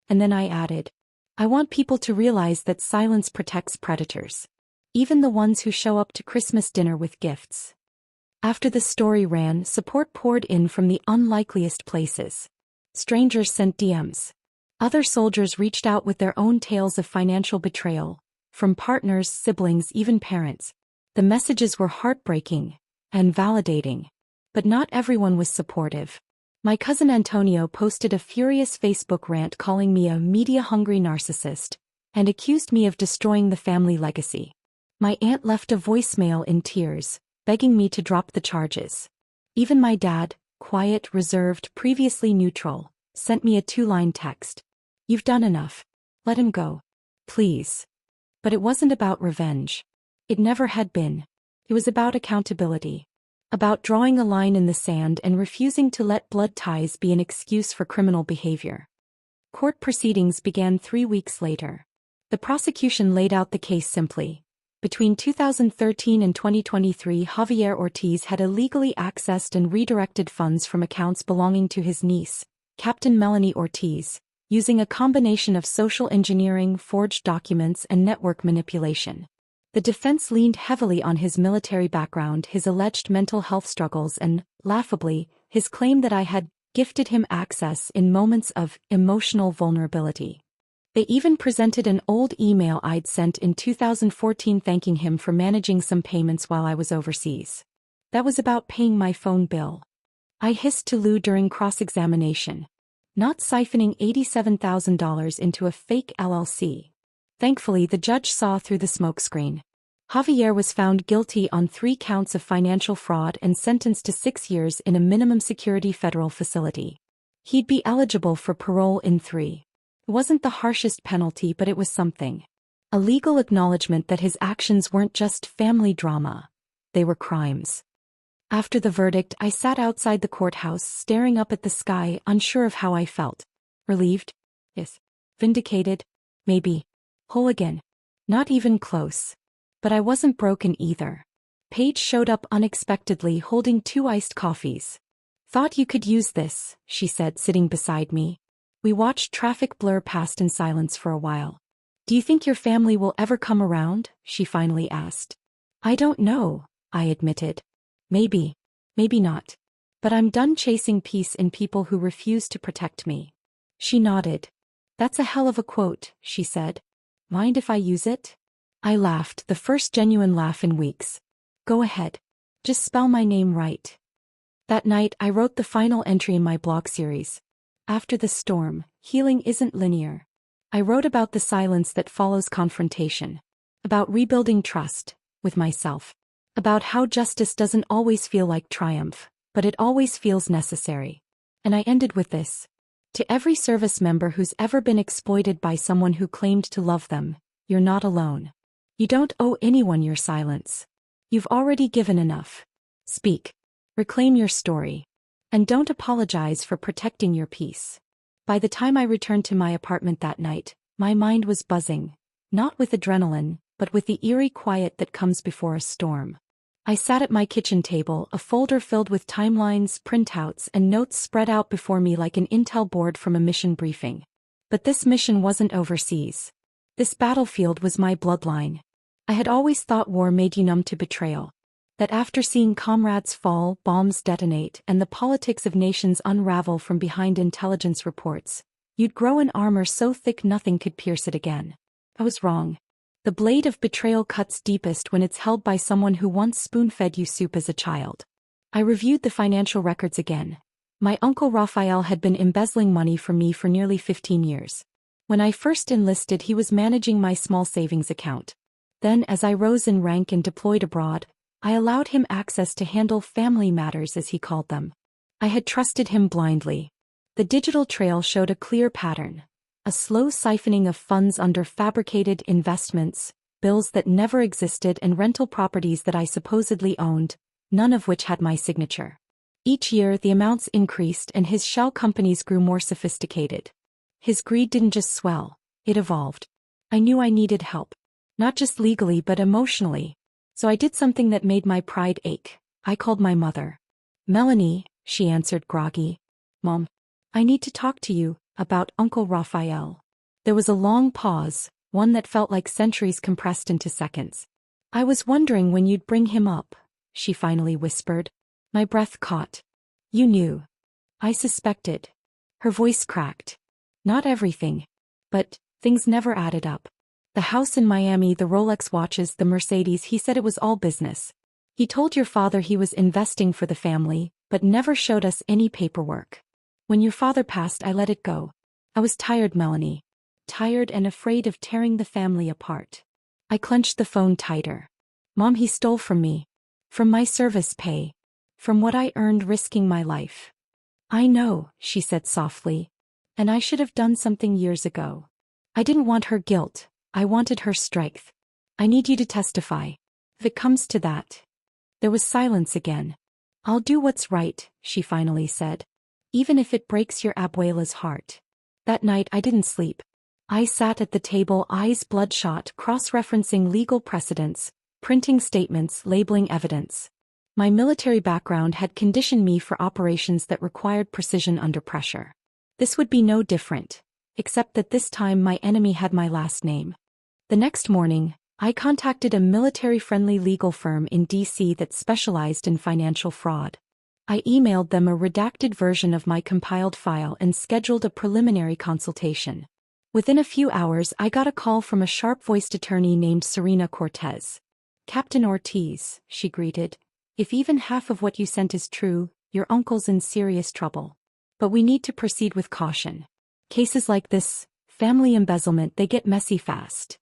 And then I added, I want people to realize that silence protects predators. Even the ones who show up to Christmas dinner with gifts. After the story ran, support poured in from the unlikeliest places. Strangers sent DMs. Other soldiers reached out with their own tales of financial betrayal, from partners, siblings, even parents. The messages were heartbreaking and validating. But not everyone was supportive. My cousin Antonio posted a furious Facebook rant calling me a media-hungry narcissist and accused me of destroying the family legacy. My aunt left a voicemail in tears, begging me to drop the charges. Even my dad, quiet, reserved, previously neutral, sent me a 2-line text. You've done enough. Let him go. Please. But it wasn't about revenge. It never had been. It was about accountability. About drawing a line in the sand and refusing to let blood ties be an excuse for criminal behavior. Court proceedings began 3 weeks later. The prosecution laid out the case simply. Between 2013 and 2023, Javier Ortiz had illegally accessed and redirected funds from accounts belonging to his niece, Captain Melanie Ortiz, using a combination of social engineering, forged documents, and network manipulation. The defense leaned heavily on his military background, his alleged mental health struggles, and, laughably, his claim that I had gifted him access in moments of emotional vulnerability. They even presented an old email I'd sent in 2014 thanking him for managing some payments while I was overseas. That was about paying my phone bill. I hissed to Lou during cross-examination. Not siphoning $87,000 into a fake LLC. Thankfully, the judge saw through the smokescreen. Javier was found guilty on 3 counts of financial fraud and sentenced to 6 years in a minimum security federal facility. He'd be eligible for parole in 3. It wasn't the harshest penalty, but it was something. A legal acknowledgement that his actions weren't just family drama. They were crimes. After the verdict, I sat outside the courthouse, staring up at the sky, unsure of how I felt. Relieved? Yes. Vindicated? Maybe. Whole again. Not even close. But I wasn't broken either. Paige showed up unexpectedly holding 2 iced coffees. Thought you could use this, she said, sitting beside me. We watched traffic blur past in silence for a while. Do you think your family will ever come around? She finally asked. I don't know, I admitted. Maybe. Maybe not. But I'm done chasing peace in people who refuse to protect me. She nodded. That's a hell of a quote, she said. Mind if I use it? I laughed, the first genuine laugh in weeks. Go ahead. Just spell my name right. That night I wrote the final entry in my blog series. After the storm, healing isn't linear. I wrote about the silence that follows confrontation. About rebuilding trust with myself. About how justice doesn't always feel like triumph, but it always feels necessary. And I ended with this. To every service member who's ever been exploited by someone who claimed to love them, you're not alone. You don't owe anyone your silence. You've already given enough. Speak. Reclaim your story. And don't apologize for protecting your peace. By the time I returned to my apartment that night, my mind was buzzing. Not with adrenaline, but with the eerie quiet that comes before a storm. I sat at my kitchen table, a folder filled with timelines, printouts, and notes spread out before me like an intel board from a mission briefing. But this mission wasn't overseas. This battlefield was my bloodline. I had always thought war made you numb to betrayal. That after seeing comrades fall, bombs detonate, and the politics of nations unravel from behind intelligence reports, you'd grow an armor so thick nothing could pierce it again. I was wrong. The blade of betrayal cuts deepest when it's held by someone who once spoon-fed you soup as a child. I reviewed the financial records again. My uncle Raphael had been embezzling money from me for nearly 15 years. When I first enlisted, he was managing my small savings account. Then, as I rose in rank and deployed abroad, I allowed him access to handle family matters, as he called them. I had trusted him blindly. The digital trail showed a clear pattern. A slow siphoning of funds under fabricated investments, bills that never existed, and rental properties that I supposedly owned, none of which had my signature. Each year the amounts increased and his shell companies grew more sophisticated. His greed didn't just swell, it evolved. I knew I needed help. Not just legally but emotionally. So I did something that made my pride ache. I called my mother. "Melanie," she answered groggy. "Mom, I need to talk to you about Uncle Raphael." There was a long pause, one that felt like centuries compressed into seconds. "I was wondering when you'd bring him up," she finally whispered. My breath caught. "You knew." "I suspected." Her voice cracked. "Not everything. But things never added up. The house in Miami, the Rolex watches, the Mercedes, he said it was all business. He told your father he was investing for the family, but never showed us any paperwork. When your father passed, I let it go. I was tired, Melanie. Tired and afraid of tearing the family apart." I clenched the phone tighter. "Mom, he stole from me. From my service pay. From what I earned risking my life." "I know," she said softly. "And I should have done something years ago. I didn't want her guilt. I wanted her strength. I need you to testify. If it comes to that." There was silence again. "I'll do what's right," she finally said. "Even if it breaks your abuela's heart." That night I didn't sleep. I sat at the table, eyes bloodshot, cross-referencing legal precedents, printing statements, labeling evidence. My military background had conditioned me for operations that required precision under pressure. This would be no different, except that this time my enemy had my last name. The next morning, I contacted a military-friendly legal firm in D.C. that specialized in financial fraud. I emailed them a redacted version of my compiled file and scheduled a preliminary consultation. Within a few hours I got a call from a sharp-voiced attorney named Serena Cortez. "Captain Ortiz," she greeted, "if even half of what you sent is true, your uncle's in serious trouble. But we need to proceed with caution. Cases like this, family embezzlement, they get messy fast."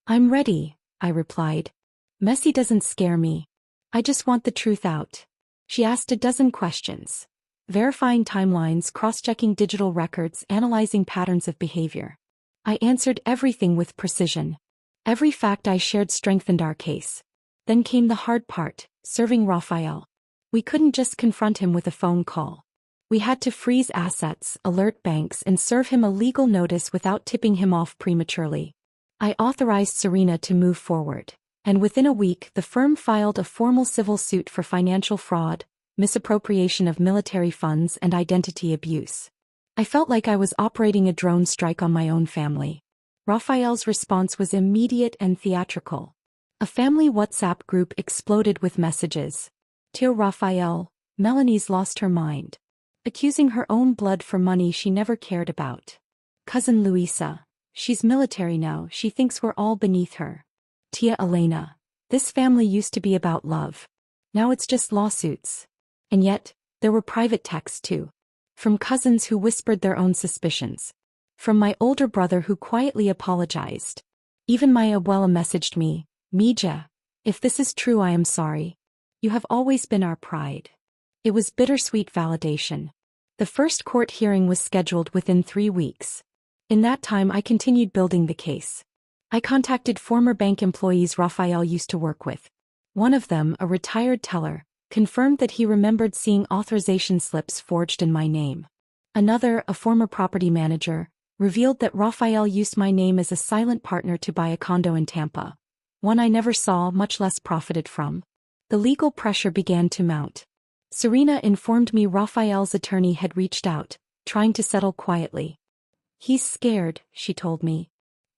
"I'm ready," I replied. "Messy doesn't scare me. I just want the truth out." She asked a dozen questions, verifying timelines, cross-checking digital records, analyzing patterns of behavior. I answered everything with precision. Every fact I shared strengthened our case. Then came the hard part, serving Raphael. We couldn't just confront him with a phone call. We had to freeze assets, alert banks, and serve him a legal notice without tipping him off prematurely. I authorized Serena to move forward, and within a week the firm filed a formal civil suit for financial fraud, misappropriation of military funds, and identity abuse. I felt like I was operating a drone strike on my own family. Raphael's response was immediate and theatrical. A family WhatsApp group exploded with messages. "Tio Raphael, Melanie's lost her mind. Accusing her own blood for money she never cared about. Cousin Luisa, she's military now, she thinks we're all beneath her. Tia Elena, this family used to be about love. Now it's just lawsuits. And yet, there were private texts too. From cousins who whispered their own suspicions. From my older brother who quietly apologized. Even my abuela messaged me, Mija, if this is true I am sorry. You have always been our pride. It was bittersweet validation. The first court hearing was scheduled within 3 weeks. In that time I continued building the case. I contacted former bank employees Raphael used to work with. One of them, a retired teller, confirmed that he remembered seeing authorization slips forged in my name. Another, a former property manager, revealed that Raphael used my name as a silent partner to buy a condo in Tampa. One I never saw, much less profited from. The legal pressure began to mount. Serena informed me Raphael's attorney had reached out, trying to settle quietly. He's scared, she told me.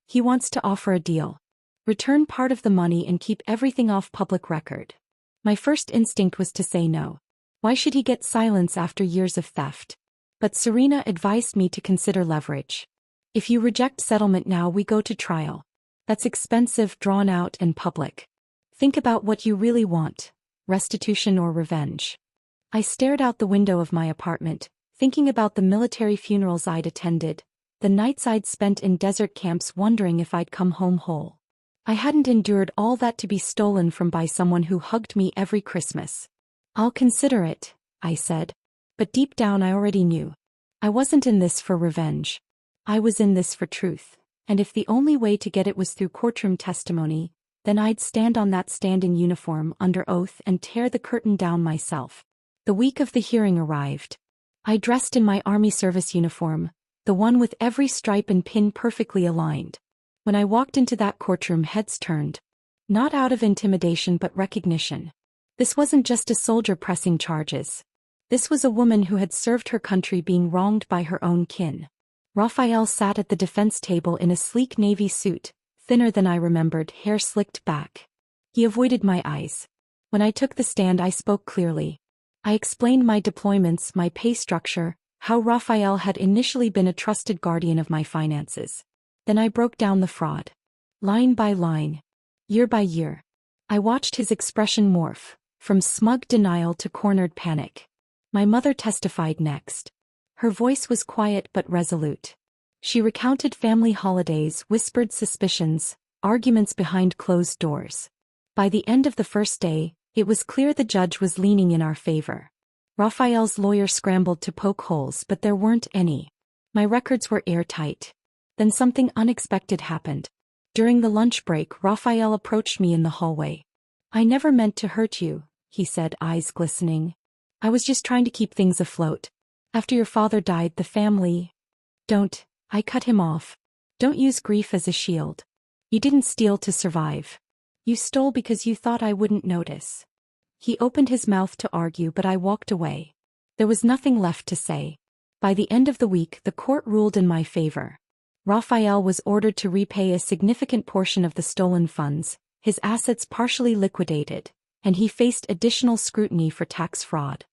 He wants to offer a deal. Return part of the money and keep everything off public record. My first instinct was to say no. Why should he get silence after years of theft? But Serena advised me to consider leverage. If you reject settlement now we go to trial. That's expensive, drawn out, and public. Think about what you really want, restitution or revenge. I stared out the window of my apartment, thinking about the military funerals I'd attended, the nights I'd spent in desert camps wondering if I'd come home whole. I hadn't endured all that to be stolen from by someone who hugged me every Christmas. I'll consider it, I said. But deep down I already knew. I wasn't in this for revenge. I was in this for truth, and if the only way to get it was through courtroom testimony, then I'd stand on that stand in uniform under oath and tear the curtain down myself. The week of the hearing arrived. I dressed in my Army service uniform, the one with every stripe and pin perfectly aligned. When I walked into that courtroom, heads turned. Not out of intimidation but recognition. This wasn't just a soldier pressing charges. This was a woman who had served her country being wronged by her own kin. Raphael sat at the defense table in a sleek navy suit, thinner than I remembered, hair slicked back. He avoided my eyes. When I took the stand I spoke clearly. I explained my deployments, my pay structure, how Raphael had initially been a trusted guardian of my finances. Then I broke down the fraud. Line by line. Year by year. I watched his expression morph, from smug denial to cornered panic. My mother testified next. Her voice was quiet but resolute. She recounted family holidays, whispered suspicions, arguments behind closed doors. By the end of the first day, it was clear the judge was leaning in our favor. Raphael's lawyer scrambled to poke holes but there weren't any. My records were airtight. Then something unexpected happened. During the lunch break, Raphael approached me in the hallway. I never meant to hurt you, he said, eyes glistening. I was just trying to keep things afloat. After your father died, the family... Don't, I cut him off. Don't use grief as a shield. You didn't steal to survive. You stole because you thought I wouldn't notice. He opened his mouth to argue but I walked away. There was nothing left to say. By the end of the week, the court ruled in my favor. Raphael was ordered to repay a significant portion of the stolen funds, his assets partially liquidated, and he faced additional scrutiny for tax fraud.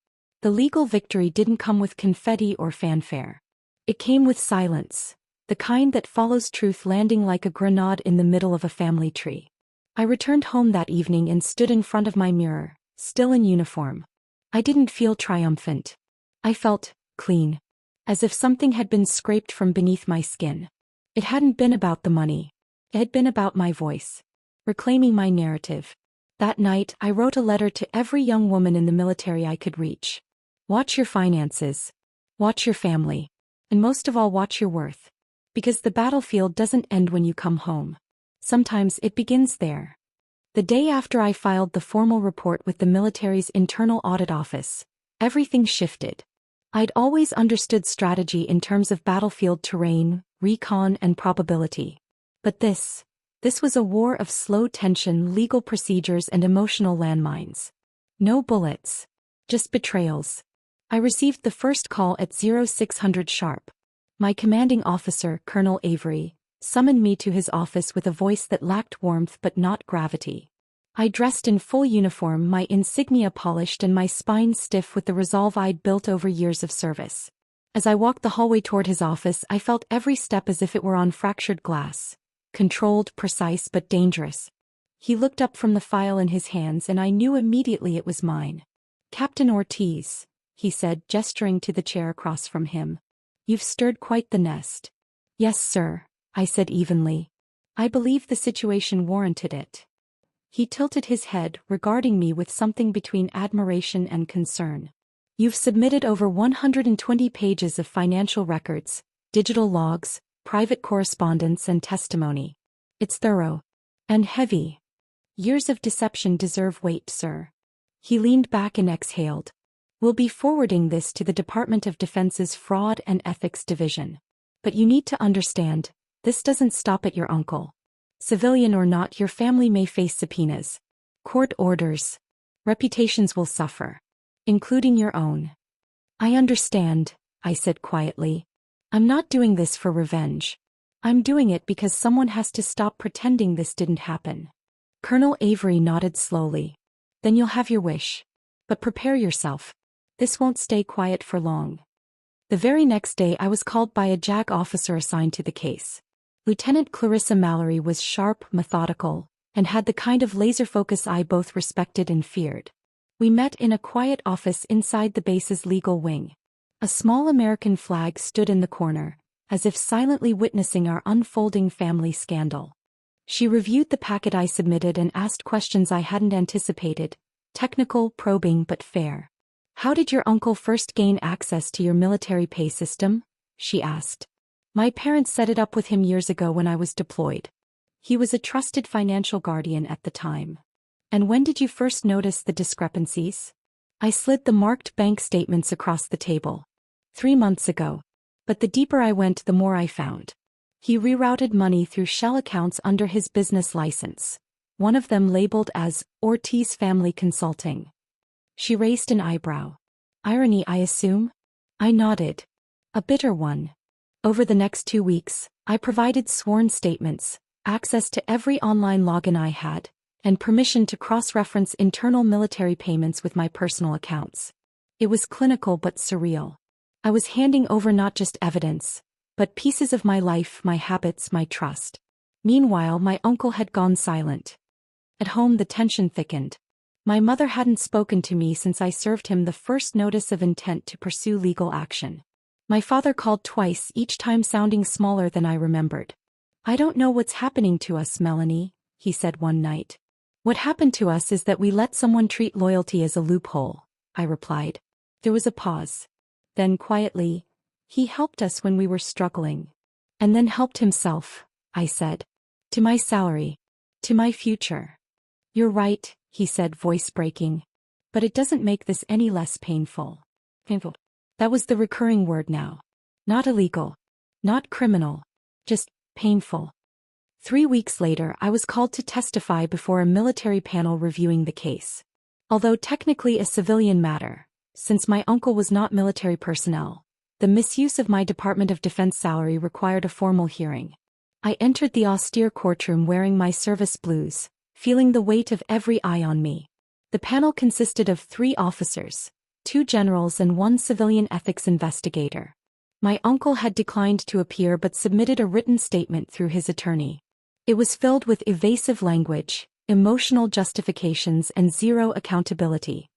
The legal victory didn't come with confetti or fanfare. It came with silence, the kind that follows truth landing like a grenade in the middle of a family tree. I returned home that evening and stood in front of my mirror, still in uniform. I didn't feel triumphant. I felt clean. As if something had been scraped from beneath my skin. It hadn't been about the money. It had been about my voice. Reclaiming my narrative. That night, I wrote a letter to every young woman in the military I could reach. Watch your finances. Watch your family. And most of all, watch your worth. Because the battlefield doesn't end when you come home. Sometimes it begins there. The day after I filed the formal report with the military's internal audit office, everything shifted. I'd always understood strategy in terms of battlefield terrain, recon, and probability. But this was a war of slow tension, legal procedures, and emotional landmines. No bullets. Just betrayals. I received the first call at 0600 sharp. My commanding officer, Colonel Avery, summoned me to his office with a voice that lacked warmth but not gravity. I dressed in full uniform, my insignia polished and my spine stiff with the resolve I'd built over years of service. As I walked the hallway toward his office, I felt every step as if it were on fractured glass. Controlled, precise, but dangerous. He looked up from the file in his hands and I knew immediately it was mine. "Captain Ortiz," he said, gesturing to the chair across from him. "You've stirred quite the nest." "Yes, sir," I said evenly. "I believe the situation warranted it." He tilted his head, regarding me with something between admiration and concern. "You've submitted over 120 pages of financial records, digital logs, private correspondence and testimony. It's thorough. And heavy. Years of deception deserve weight, sir." He leaned back and exhaled. "We'll be forwarding this to the Department of Defense's Fraud and Ethics Division. But you need to understand, this doesn't stop at your uncle. Civilian or not, your family may face subpoenas, court orders. Reputations will suffer. Including your own." "I understand," I said quietly. "I'm not doing this for revenge. I'm doing it because someone has to stop pretending this didn't happen." Colonel Avery nodded slowly. "Then you'll have your wish. But prepare yourself. This won't stay quiet for long." The very next day I was called by a JAG officer assigned to the case. Lieutenant Clarissa Mallory was sharp, methodical, and had the kind of laser focus I both respected and feared. We met in a quiet office inside the base's legal wing. A small American flag stood in the corner, as if silently witnessing our unfolding family scandal. She reviewed the packet I submitted and asked questions I hadn't anticipated, technical, probing but fair. "How did your uncle first gain access to your military pay system?" she asked. "My parents set it up with him years ago when I was deployed. He was a trusted financial guardian at the time." "And when did you first notice the discrepancies?" I slid the marked bank statements across the table. 3 months ago. But the deeper I went, the more I found. He rerouted money through shell accounts under his business license, one of them labeled as Ortiz Family Consulting. She raised an eyebrow. "Irony, I assume?" I nodded. "A bitter one." Over the next 2 weeks, I provided sworn statements, access to every online login I had, and permission to cross-reference internal military payments with my personal accounts. It was clinical but surreal. I was handing over not just evidence, but pieces of my life, my habits, my trust. Meanwhile, my uncle had gone silent. At home, the tension thickened. My mother hadn't spoken to me since I served him the first notice of intent to pursue legal action. My father called twice, each time sounding smaller than I remembered. "I don't know what's happening to us, Melanie," he said one night. "What happened to us is that we let someone treat loyalty as a loophole," I replied. There was a pause. Then quietly, "He helped us when we were struggling. And then helped himself," I said. "To my salary. To my future." "You're right," he said, voice breaking. "But it doesn't make this any less painful." Painful. That was the recurring word now. Not illegal. Not criminal. Just painful. 3 weeks later, I was called to testify before a military panel reviewing the case. Although technically a civilian matter, since my uncle was not military personnel, the misuse of my Department of Defense salary required a formal hearing. I entered the austere courtroom wearing my service blues, feeling the weight of every eye on me. The panel consisted of 3 officers, 2 generals and 1 civilian ethics investigator. My uncle had declined to appear but submitted a written statement through his attorney. It was filled with evasive language, emotional justifications and zero accountability.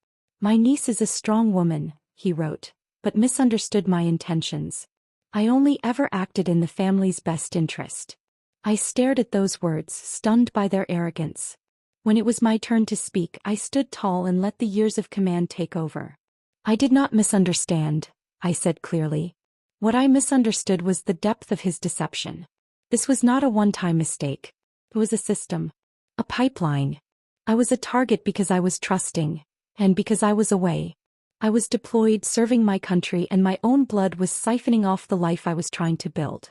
"My niece is a strong woman," he wrote, "but misunderstood my intentions. I only ever acted in the family's best interest." I stared at those words, stunned by their arrogance. When it was my turn to speak, I stood tall and let the years of command take over. "I did not misunderstand," I said clearly. "What I misunderstood was the depth of his deception. This was not a one-time mistake. It was a system. A pipeline. I was a target because I was trusting, and because I was away. I was deployed serving my country and my own blood was siphoning off the life I was trying to build."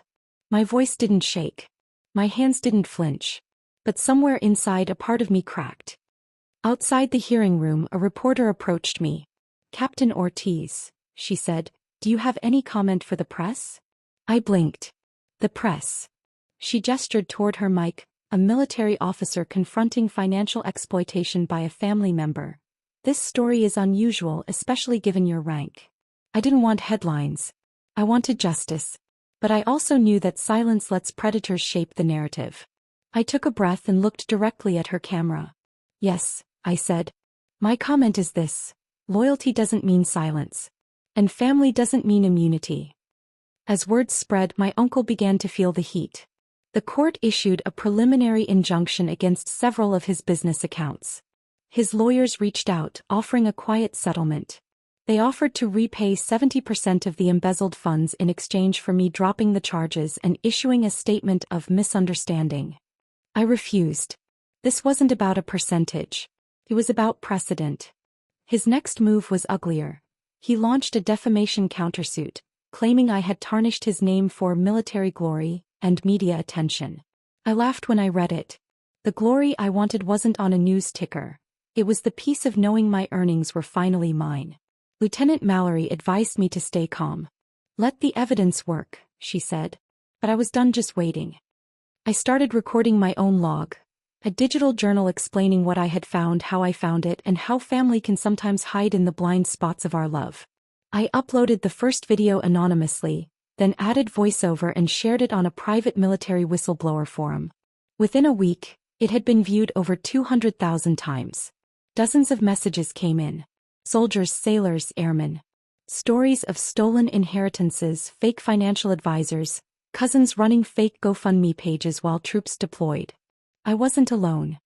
My voice didn't shake. My hands didn't flinch. But somewhere inside a part of me cracked. Outside the hearing room, a reporter approached me. "Captain Ortiz," she said, "do you have any comment for the press?" I blinked. The press. She gestured toward her mic, a military officer confronting financial exploitation by a family member. "This story is unusual, especially given your rank." I didn't want headlines. I wanted justice. But I also knew that silence lets predators shape the narrative. I took a breath and looked directly at her camera. Yes, I said. My comment is this: loyalty doesn't mean silence. And family doesn't mean immunity. As words spread, my uncle began to feel the heat. The court issued a preliminary injunction against several of his business accounts. His lawyers reached out, offering a quiet settlement. They offered to repay 70% of the embezzled funds in exchange for me dropping the charges and issuing a statement of misunderstanding. I refused. This wasn't about a percentage. It was about precedent. His next move was uglier. He launched a defamation countersuit, claiming I had tarnished his name for military glory and media attention. I laughed when I read it. The glory I wanted wasn't on a news ticker. It was the peace of knowing my earnings were finally mine. Lieutenant Mallory advised me to stay calm. Let the evidence work, she said. But I was done just waiting. I started recording my own log, a digital journal explaining what I had found, how I found it, and how family can sometimes hide in the blind spots of our love. I uploaded the first video anonymously, then added voiceover and shared it on a private military whistleblower forum. Within a week, it had been viewed over 200,000 times. Dozens of messages came in. Soldiers, sailors, airmen. Stories of stolen inheritances, fake financial advisors, cousins running fake GoFundMe pages while troops deployed. I wasn't alone.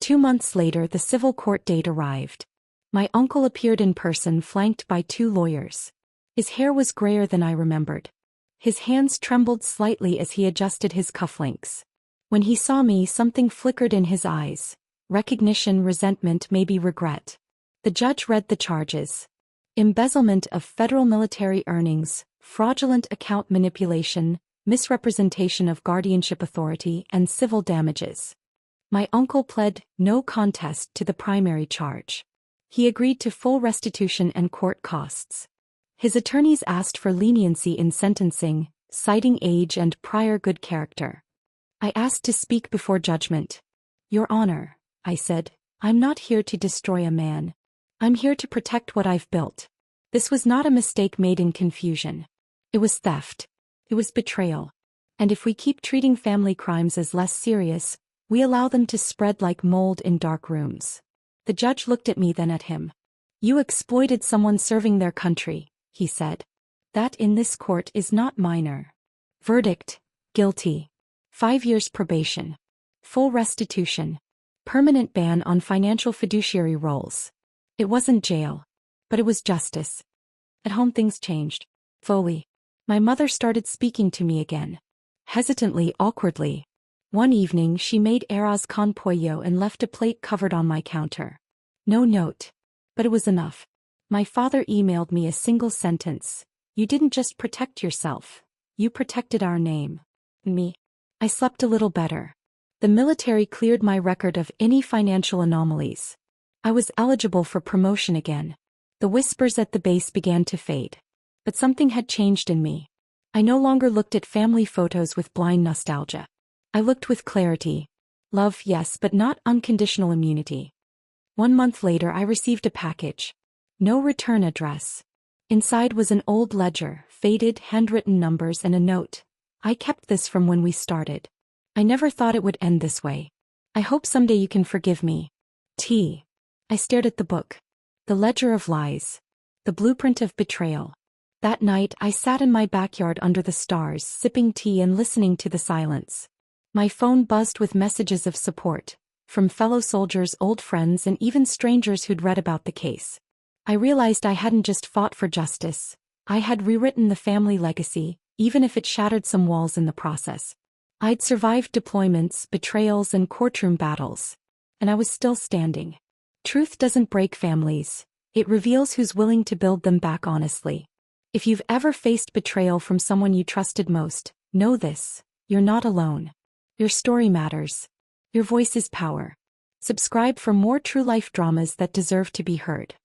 2 months later, the civil court date arrived. My uncle appeared in person, flanked by 2 lawyers. His hair was grayer than I remembered. His hands trembled slightly as he adjusted his cufflinks. When he saw me, something flickered in his eyes. Recognition, resentment, maybe regret. The judge read the charges. Embezzlement of federal military earnings, fraudulent account manipulation, misrepresentation of guardianship authority, and civil damages. My uncle pled no contest to the primary charge. He agreed to full restitution and court costs. His attorneys asked for leniency in sentencing, citing age and prior good character. I asked to speak before judgment. Your Honor, I said, I'm not here to destroy a man. I'm here to protect what I've built. This was not a mistake made in confusion. It was theft. It was betrayal. And if we keep treating family crimes as less serious, we allow them to spread like mold in dark rooms. The judge looked at me, then at him. You exploited someone serving their country, he said. That in this court is not minor. Verdict: guilty. 5 years probation. Full restitution. Permanent ban on financial fiduciary roles. It wasn't jail. But it was justice. At home things changed. Fully. My mother started speaking to me again. Hesitantly, awkwardly. One evening she made arroz con pollo and left a plate covered on my counter. No note. But it was enough. My father emailed me a single sentence. You didn't just protect yourself. You protected our name. Me. I slept a little better. The military cleared my record of any financial anomalies. I was eligible for promotion again. The whispers at the base began to fade. But something had changed in me. I no longer looked at family photos with blind nostalgia. I looked with clarity. Love, yes, but not unconditional immunity. 1 month later I received a package. No return address. Inside was an old ledger, faded, handwritten numbers and a note. I kept this from when we started. I never thought it would end this way. I hope someday you can forgive me. T. I stared at the book. The ledger of lies. The blueprint of betrayal. That night I sat in my backyard under the stars, sipping tea and listening to the silence. My phone buzzed with messages of support, from fellow soldiers, old friends, and even strangers who'd read about the case. I realized I hadn't just fought for justice. I had rewritten the family legacy, even if it shattered some walls in the process. I'd survived deployments, betrayals, and courtroom battles. And I was still standing. Truth doesn't break families. It reveals who's willing to build them back honestly. If you've ever faced betrayal from someone you trusted most, know this: you're not alone. Your story matters. Your voice is power. Subscribe for more true life dramas that deserve to be heard.